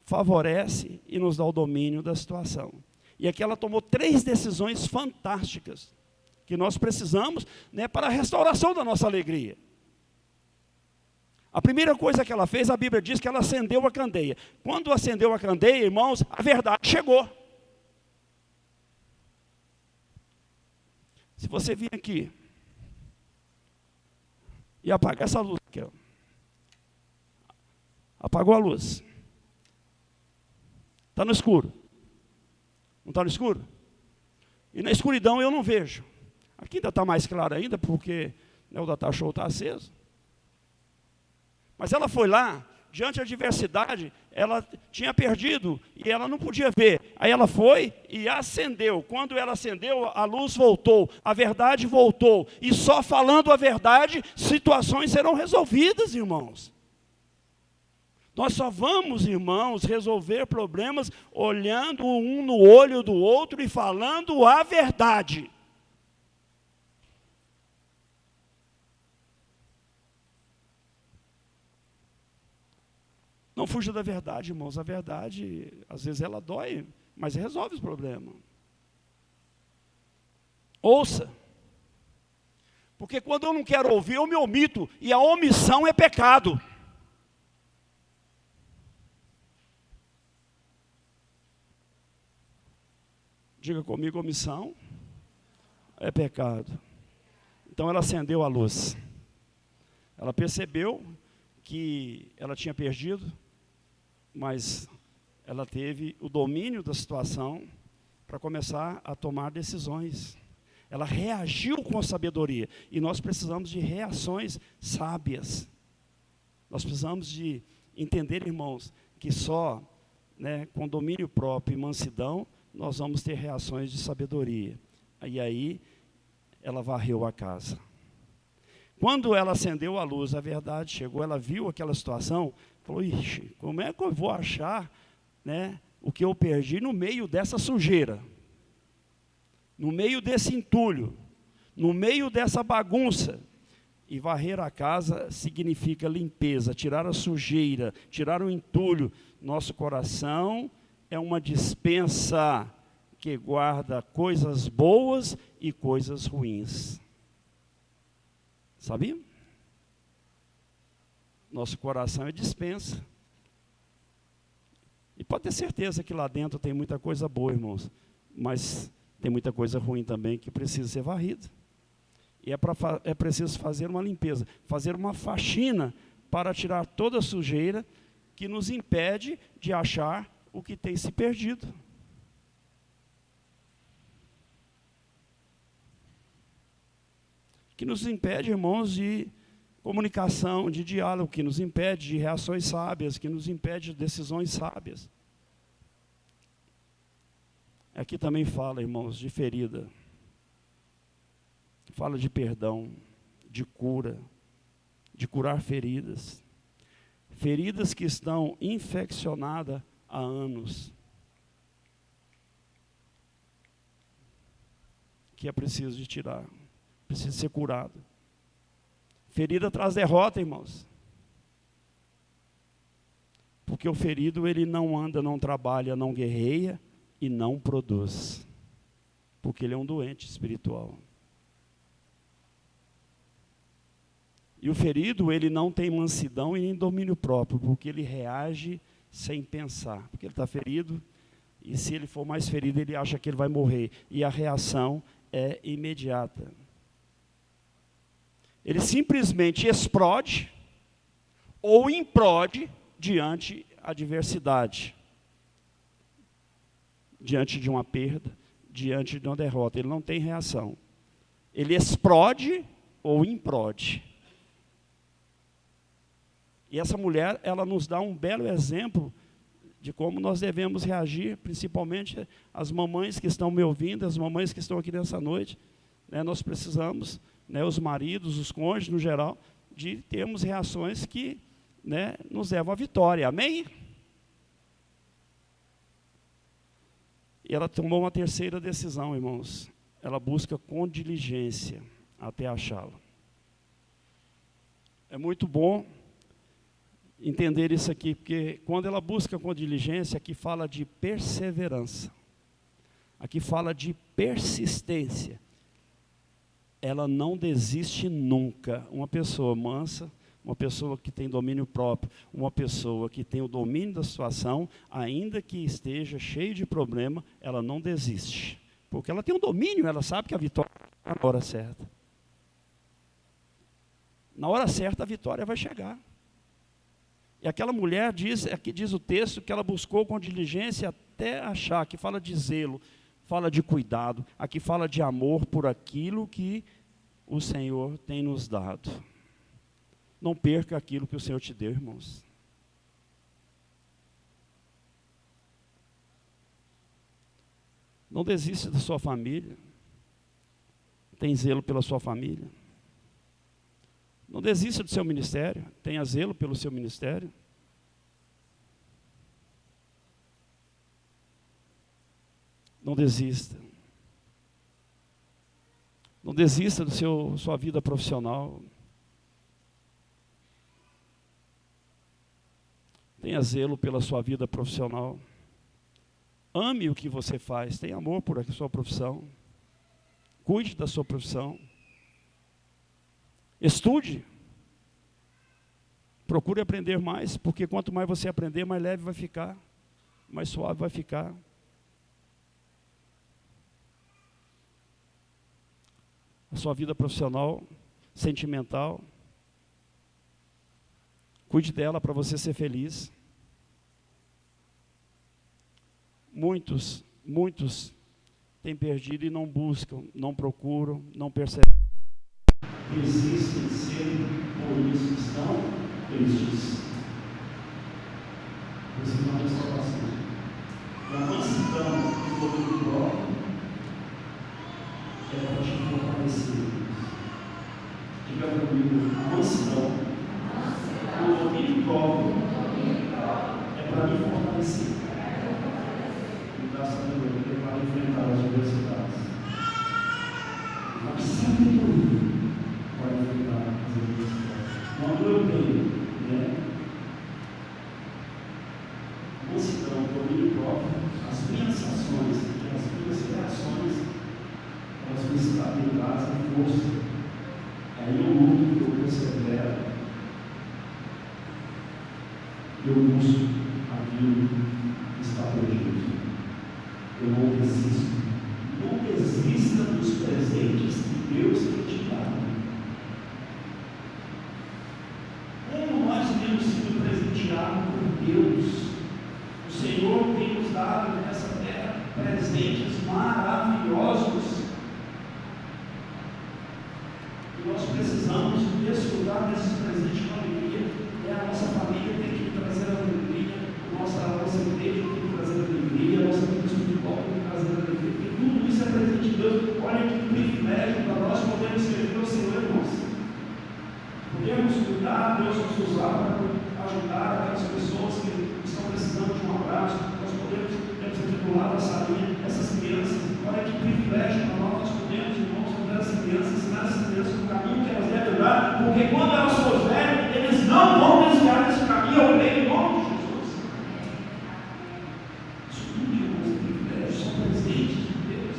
favorece e nos dá o domínio da situação. E aqui ela tomou 3 decisões fantásticas, que nós precisamos para a restauração da nossa alegria. A primeira coisa que ela fez, a Bíblia diz que ela acendeu a candeia. Quando acendeu a candeia, irmãos, a verdade chegou. Se você vir aqui e apagar essa luz aqui, ó. Apagou a luz. Está no escuro. Não está no escuro? E na escuridão eu não vejo. Aqui ainda está mais claro ainda, porque o data show está aceso. Mas ela foi lá, diante da adversidade, ela tinha perdido e ela não podia ver. Aí ela foi e acendeu. Quando ela acendeu, a luz voltou, a verdade voltou. E só falando a verdade, situações serão resolvidas, irmãos. Nós só vamos, irmãos, resolver problemas olhando um no olho do outro e falando a verdade. Não fuja da verdade, irmãos. A verdade, às vezes ela dói, mas resolve os problemas. Ouça. Porque quando eu não quero ouvir, eu me omito. E a omissão é pecado. Diga comigo, omissão é pecado. Então ela acendeu a luz. Ela percebeu que ela tinha perdido, mas ela teve o domínio da situação para começar a tomar decisões. Ela reagiu com sabedoria. E nós precisamos de reações sábias. Nós precisamos de entender, irmãos, que só com domínio próprio e mansidão nós vamos ter reações de sabedoria. E aí, ela varreu a casa. Quando ela acendeu a luz, a verdade chegou, ela viu aquela situação, falou, ixi, como é que eu vou achar o que eu perdi no meio dessa sujeira? No meio desse entulho? No meio dessa bagunça? E varrer a casa significa limpeza, tirar a sujeira, tirar o entulho. Nosso coração é uma despensa que guarda coisas boas e coisas ruins. Sabia? Nosso coração é despensa. E pode ter certeza que lá dentro tem muita coisa boa, irmãos. Mas tem muita coisa ruim também que precisa ser varrida. E é preciso fazer uma limpeza, fazer uma faxina para tirar toda a sujeira que nos impede de achar o que tem se perdido. Que nos impede, irmãos, de comunicação, de diálogo, que nos impede de reações sábias, que nos impede de decisões sábias. Aqui também fala, irmãos, de ferida. Fala de perdão, de cura, de curar feridas. Feridas que estão infeccionadas há anos. Que é preciso de tirar, precisa ser curado. Ferida traz derrota, irmãos. Porque o ferido, ele não anda, não trabalha, não guerreia e não produz. Porque ele é um doente espiritual. E o ferido, ele não tem mansidão e nem domínio próprio, porque ele reage sem pensar. Porque ele está ferido, e se ele for mais ferido, ele acha que ele vai morrer. E a reação é imediata. Ele simplesmente explode ou implode diante da adversidade, diante de uma perda, diante de uma derrota. Ele não tem reação. Ele explode ou implode. E essa mulher, ela nos dá um belo exemplo de como nós devemos reagir, principalmente as mamães que estão me ouvindo, as mamães que estão aqui nessa noite. Nós precisamos, os maridos, os cônjuges no geral, de termos reações que nos levam à vitória. Amém? E ela tomou uma terceira decisão, irmãos. Ela busca com diligência até achá-la. É muito bom entender isso aqui, porque quando ela busca com diligência, aqui fala de perseverança, aqui fala de persistência. Ela não desiste nunca. Uma pessoa mansa, uma pessoa que tem domínio próprio, uma pessoa que tem o domínio da situação, ainda que esteja cheio de problema, ela não desiste, porque ela tem um domínio, ela sabe que a vitória é na hora certa. Na hora certa a vitória vai chegar. E aquela mulher, aqui diz o texto, que ela buscou com diligência até achar, que fala de zelo, fala de cuidado, aqui fala de amor por aquilo que o Senhor tem nos dado. Não perca aquilo que o Senhor te deu, irmãos. Não desista da sua família. Tem zelo pela sua família. Não desista do seu ministério, tenha zelo pelo seu ministério. Não desista. Não desista da sua vida profissional. Tenha zelo pela sua vida profissional. Ame o que você faz, tenha amor por a sua profissão. Cuide da sua profissão. Estude. Procure aprender mais, porque quanto mais você aprender, mais leve vai ficar, mais suave vai ficar. A sua vida profissional, sentimental, cuide dela para você ser feliz. Muitos têm perdido e não buscam, não procuram, não percebem. Existem sempre, por isso estão tristes. Vocês não estão passando. E a mansidão do domínio próprio é para te fortalecer. Diga comigo, a mansidão do domínio próprio é para me fortalecer. Me dá sabedoria para enfrentar as adversidades. Mas sempre pode enfrentar as adversidades. Quando eu tenho, mansidão, domínio próprio, as minhas ações e as minhas reações, elas me estabilizam força. Aí eu luto, eu persevero, eu busco aquilo que está perdido. Eu não desisto. Não desista dos presentes que Deus tem te dado. Como nós temos sido presenteados por Deus, o Senhor tem nos dado nessa terra presentes maravilhosos. E nós precisamos desfrutar desses presentes com alegria. A nossa família tem que trazer alegria, a nossa igreja tem que trazer alegria, a nossa igreja espiritual tem que trazer alegria, e tudo isso é presente de Deus. Olha que privilégio para nós podermos servir ao Senhor, irmãos. Podemos cuidar, Deus nos usar para ajudar aquelas pessoas que estão precisando de um abraço. Nós podemos articular a salinha, essas crianças. Olha que privilégio para nós. Nós podemos, irmãos, cuidar dessas crianças, ensinar essas crianças o caminho que elas devem andar, porque quando elas forem, eles não vão desviar desse caminho. Eu creio em nome de Jesus. Isso tudo, irmãos, é privilégio, são presentes de Deus.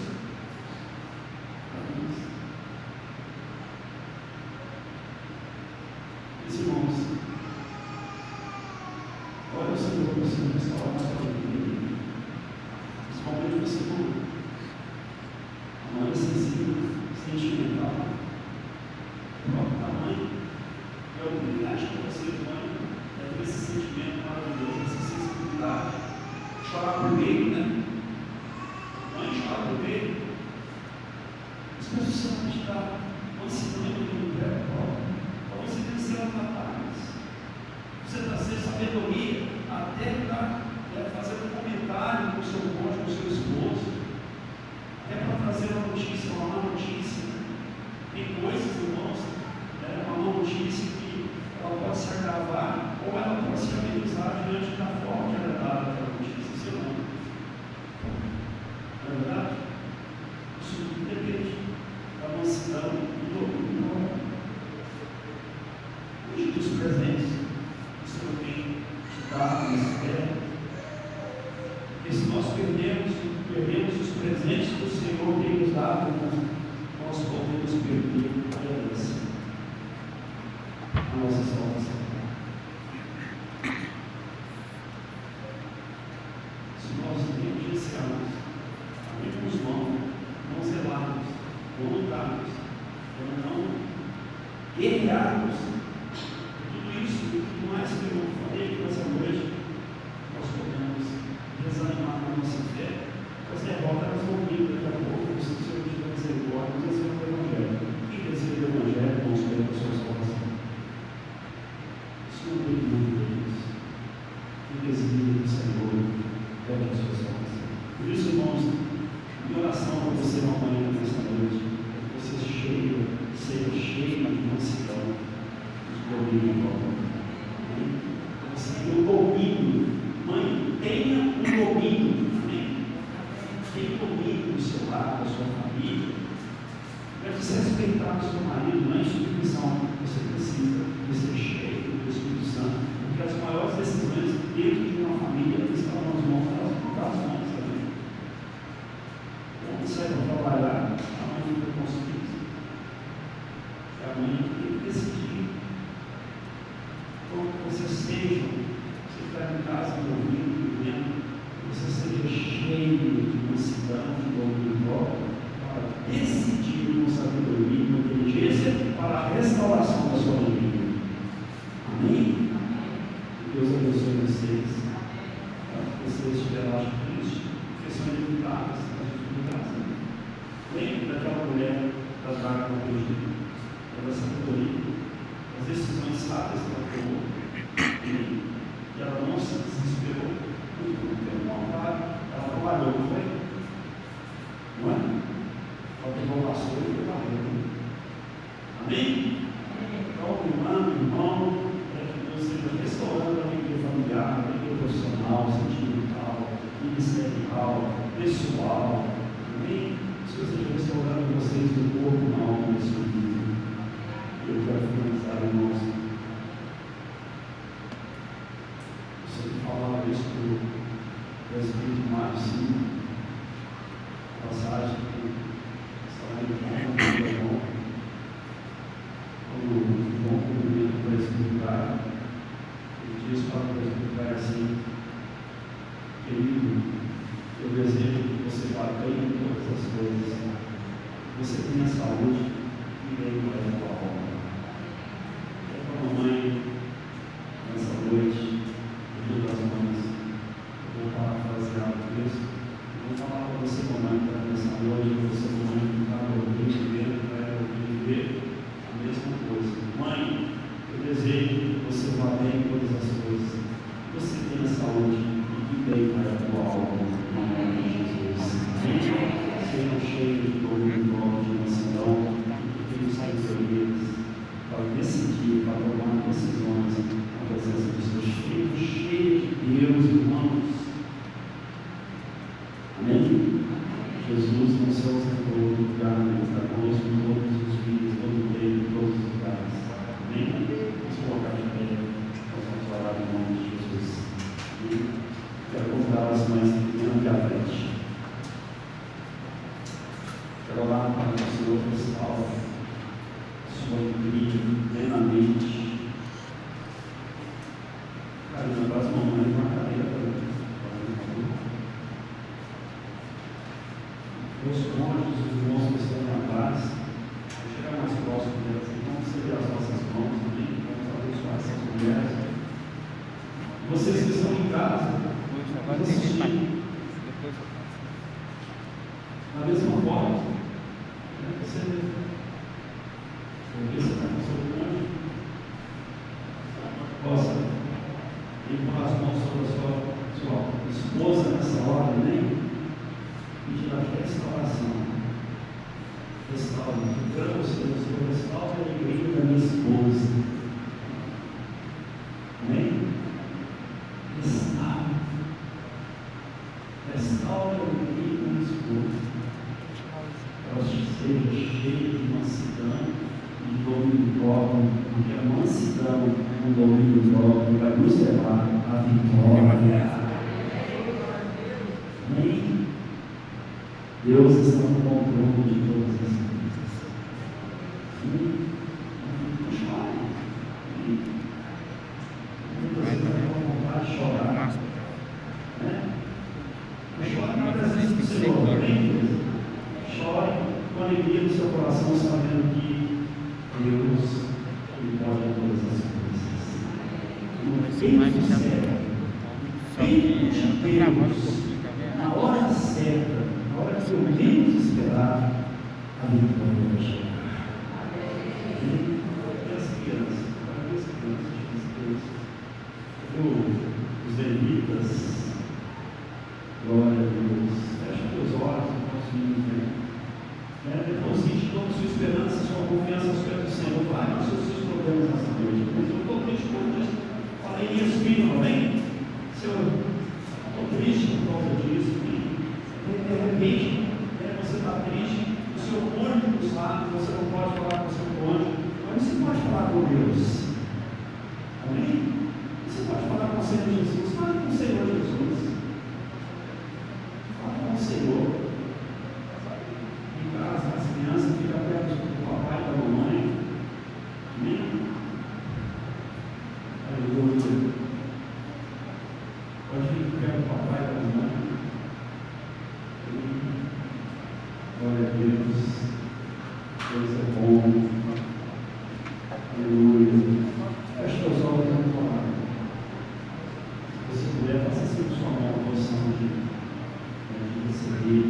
Meus irmãos, olha o Senhor, o Senhor restaurar a sua vida, principalmente você, a mãe sensível, sentimental, o próprio tamanho, é o privilégio para você, mãe, é ter esse sentimento maravilhoso, essa sensibilidade, chorar por meio, né? Mãe chora por meio, mas o Senhor te dá um ensinamento do pé próprio, para você vencer as batalhas, você trazer sabedoria até para fazer um comentário com o seu cônjuge, com o seu esposo, até para trazer uma notícia, uma má notícia. Tem coisas, irmãos, uma má notícia que ela pode se agravar ou ela pode se amenizar diante da forma que ela é dada aquela notícia, seu nome. Não é verdade? Isso tudo depende da mansidão e do domínio. Hoje dos presentes, o Senhor tem te dado nesse tempo. Porque se nós perdemos os presentes que o Senhor tem nos dado, nós podemos perder a herança, a nossa salvação. Se nós negligenciarmos, abrirmos mão, não zelarmos, não lutarmos, não guerrearmos, tudo isso e tudo mais que eu falei aqui nessa noite, nós podemos desanimar na nossa fé. As derrotas elas vão vir daqui a pouco, se o Senhor tiver misericórdia, nós vamos ver o Evangelho. Quem deseja o Evangelho, vamos ver a sua salvação. Isso não tem dúvida disso. Quem deseja o Senhor, deve a sua salvação. Por isso, irmãos, minha oração para você amanhã, nessa noite, é que você seja cheio de mansidão, de domínio próprio. Você tem um domínio. Mãe, tenha um domínio. Tem domínio do seu lar, da sua família. Deve se respeitar o seu marido, não é instituição. Você precisa de ser cheio do Espírito Santo, porque as maiores decisões dentro de uma família estão nas mãos das mães também. Quando sai para trabalhar, a mãe fica com os filhos. A mãe tem que decidir como você seja. Você está em casa ouvindo, vivendo, você seja cheio de mansidão, de domínio próprio, para decidir com sabedoria e inteligência para a restauração da sua vida. Amém? Deus abençoe vocês. Para que vocês estiverem lá de Cristo, porque são ilimitadas as dificuldades. Lembre daquela mulher da draga no Egito, da sabedoria, as decisões sábias que ela tomou, e ela não se desesperou. Pelo contrário, ela trabalhou, não foi? Não é? Ela pegou o vassoura e foi trabalhando. Amém? Então, irmão, para que Deus esteja restaurando a alegria familiar, a alegria profissional, sentimental, ministerial, pessoal. Amém? Se Deus esteja restaurando vocês do corpo, na alma e no espírito. Eu quero finalizar, irmãos. Falava isso para o presbítero Mário 5, passagem que está lá em Roma, quando o bom cumprimento do presbítero, ele diz para o presbítero assim: querido, eu desejo que você vá bem em todas as coisas, você tenha saúde e bem para a tua alma. É para a mamãe, nessa noite, das mães, eu vou parafrasear o texto, eu vou falar para você, mamãe, nessa noite, você, mamãe, que está ouvindo, vendo, vai ouvir, ver, amém? Deus, irmãos. Amém? Jesus não se ausentou do lugar, mas está conosco em todos os dias, todo o tempo, em todos os lugares. Amém? Vamos colocar de pé, nós vamos orar em nome de Jesus. Amém? Quero convidar as mães que vêm aqui à frente. Quero orar para que o Senhor restaure sua alegria plenamente. Carina, para as mamães, uma cadeira para mim. Meus cônjuges, os irmãos que estão atrás, vou chegar mais próximo delas, vamos seguir as nossas mãos aqui, vamos abençoar essas mulheres. Vocês que estão em casa, vamos assistir. Da mesma forma, você está com o seu cônjuge, possa impor as mãos sobre a sua esposa nessa hora, né? Pedir a restauração. Restaura, eu Senhor, restaura a alegria da minha esposa. Amém? Restaura a alegria da minha esposa. Ela seja cheia de mansidão e de domínio próprio, porque a mansidão e o domínio próprio vai nos levar à vitória. Amém? Deus está no controle de todas as coisas. Amém? Não chore. Muitas vezes eu vou vontade de chorar. Não chore na presença do Senhor. Amém? Chore com alegria no seu coração, sabendo que Deus pode todas as coisas. Tempo certo, na hora certa, na hora que eu menos esperar, a vitória vai chegar. Para as crianças, os levitas, glória a Deus, fecha teus olhos, irmãos meninos, deposite toda a sua esperança, sua confiança aos pés do Senhor. Vai para os seus problemas nessa noite. Mas eu estou triste por isso. Falei em espírito, amém? Senhor, estou triste por causa disso. De repente, você está triste, o seu cônjuge não sabe, você não pode falar com o seu cônjuge, mas você pode falar com Deus. Amém? Você pode falar com o Senhor Jesus. Fale com o Senhor Jesus. Fale com o Senhor. As crianças ficam perto do papai e da mamãe. Amém? Aleluia. Pode vir perto do papai e da mamãe. Glória a Deus. Deus é bom. Aleluia. Feche teus olhos e vamos orar. Se você puder, faça assim com sua mão a posição de receber.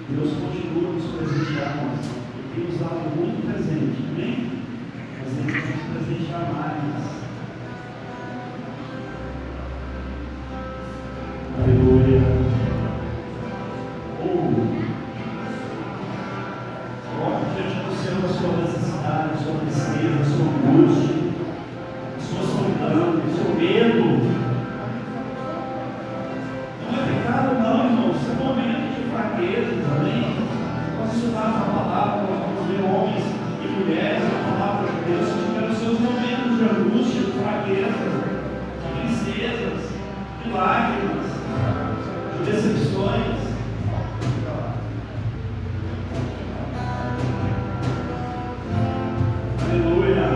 Deus continua nos presentear, Ele tem nos dado muito presente, amém? Mas Ele tem nos presentear mais. Aleluia. Coloque diante do Senhor a sua necessidade, a sua tristeza, a sua angústia, a sua solidão, o seu medo. Não é pecado, não, irmãos. É momento de fraquezas, amém? Nós estudamos a palavra, nós vamos ver homens e mulheres, a palavra de Deus, que tiveram seus momentos de angústia, de fraqueza, de tristezas, de lágrimas, de decepções. Aleluia.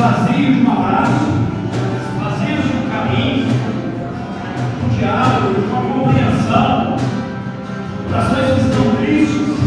Vazios de um abraço, vazios de um caminho, de um diálogo, de uma compreensão, corações que estão tristes.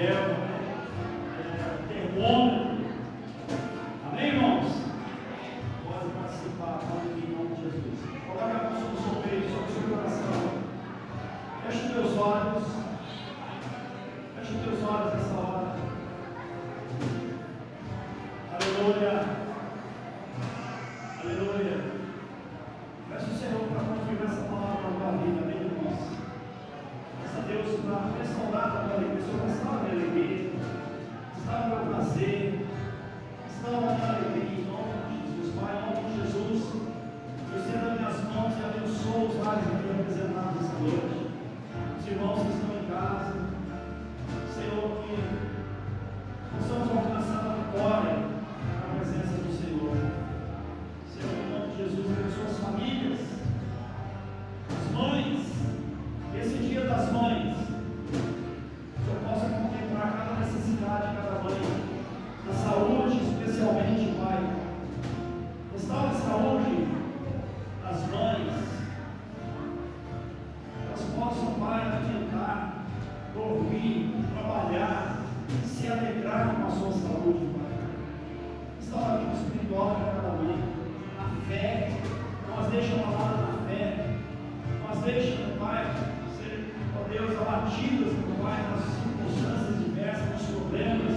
Miguel, termômetro. Amém, irmãos? Pode participar, pode vir em nome de Jesus. Coloque a mão sobre o seu peito, sobre o seu coração. Feche os teus olhos. Feche os teus olhos nessa hora. Aleluia. Aleluia. Peço ao Senhor para confirmar essa palavra na tua vida, amém, irmãos? Peço a Deus para restaurar a tua alegria. Senhor, restaura a minha alegria. Restaura o meu prazer. Restaura a minha alegria em nome de Jesus. Pai, em nome de Jesus, eu estendo as minhas mãos e abençoo os lares aqui representados essa noite. Os irmãos que estão em casa, Senhor, que possamos alcançar a vitória na presença do Senhor. Senhor, em nome de Jesus, abençoa as famílias, as mães, esse dia das mães, que o Senhor possa contemplar cada necessidade de cada mãe, na saúde, especialmente, Pai. Restaura a saúde das mães, elas possam, Pai, alimentar, dormir, trabalhar, se alegrar com a sua saúde, Pai. Restaura a vida espiritual para cada mãe, a fé, não as deixa abalada na fé, não as deixa, Pai, ser, ó Deus, abatidas, Pai, nas circunstâncias diversas, nos problemas,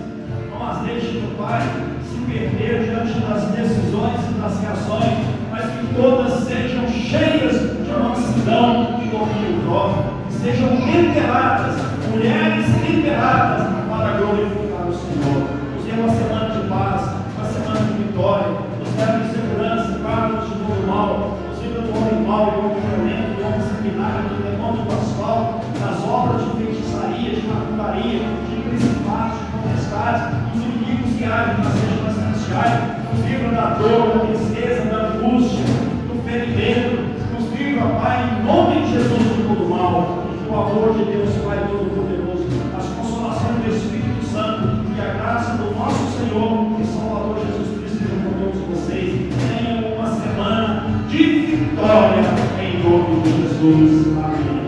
não as deixa, Pai, se perder diante das decisões e das reações, mas que todas sejam cheias de mansidão e domínio próprio, que sejam temperadas, mulheres temperadas, para glorificar o Senhor. Nos dê uma semana de paz, uma semana de vitória, nos leve em segurança, guarda-nos de todo mal, nos livra do homem mau, do homem violento, do homem sanguinário, do demônio do asfalto, das obras de feitiçaria, de macumbaria, de principados, de potestades, dos inimigos que agem nas regiões celestiais, nos livra da dor, da tristeza, da angústia, do ferimento, nos livra, Pai, em nome de Jesus, de todo mal, e que o amor de Deus, Pai Todo-Poderoso, as consolações do Espírito Santo e a graça do nosso Senhor e Salvador Jesus Cristo sejam com todos vocês. Tenham uma semana de vitória em nome de Jesus. Amém.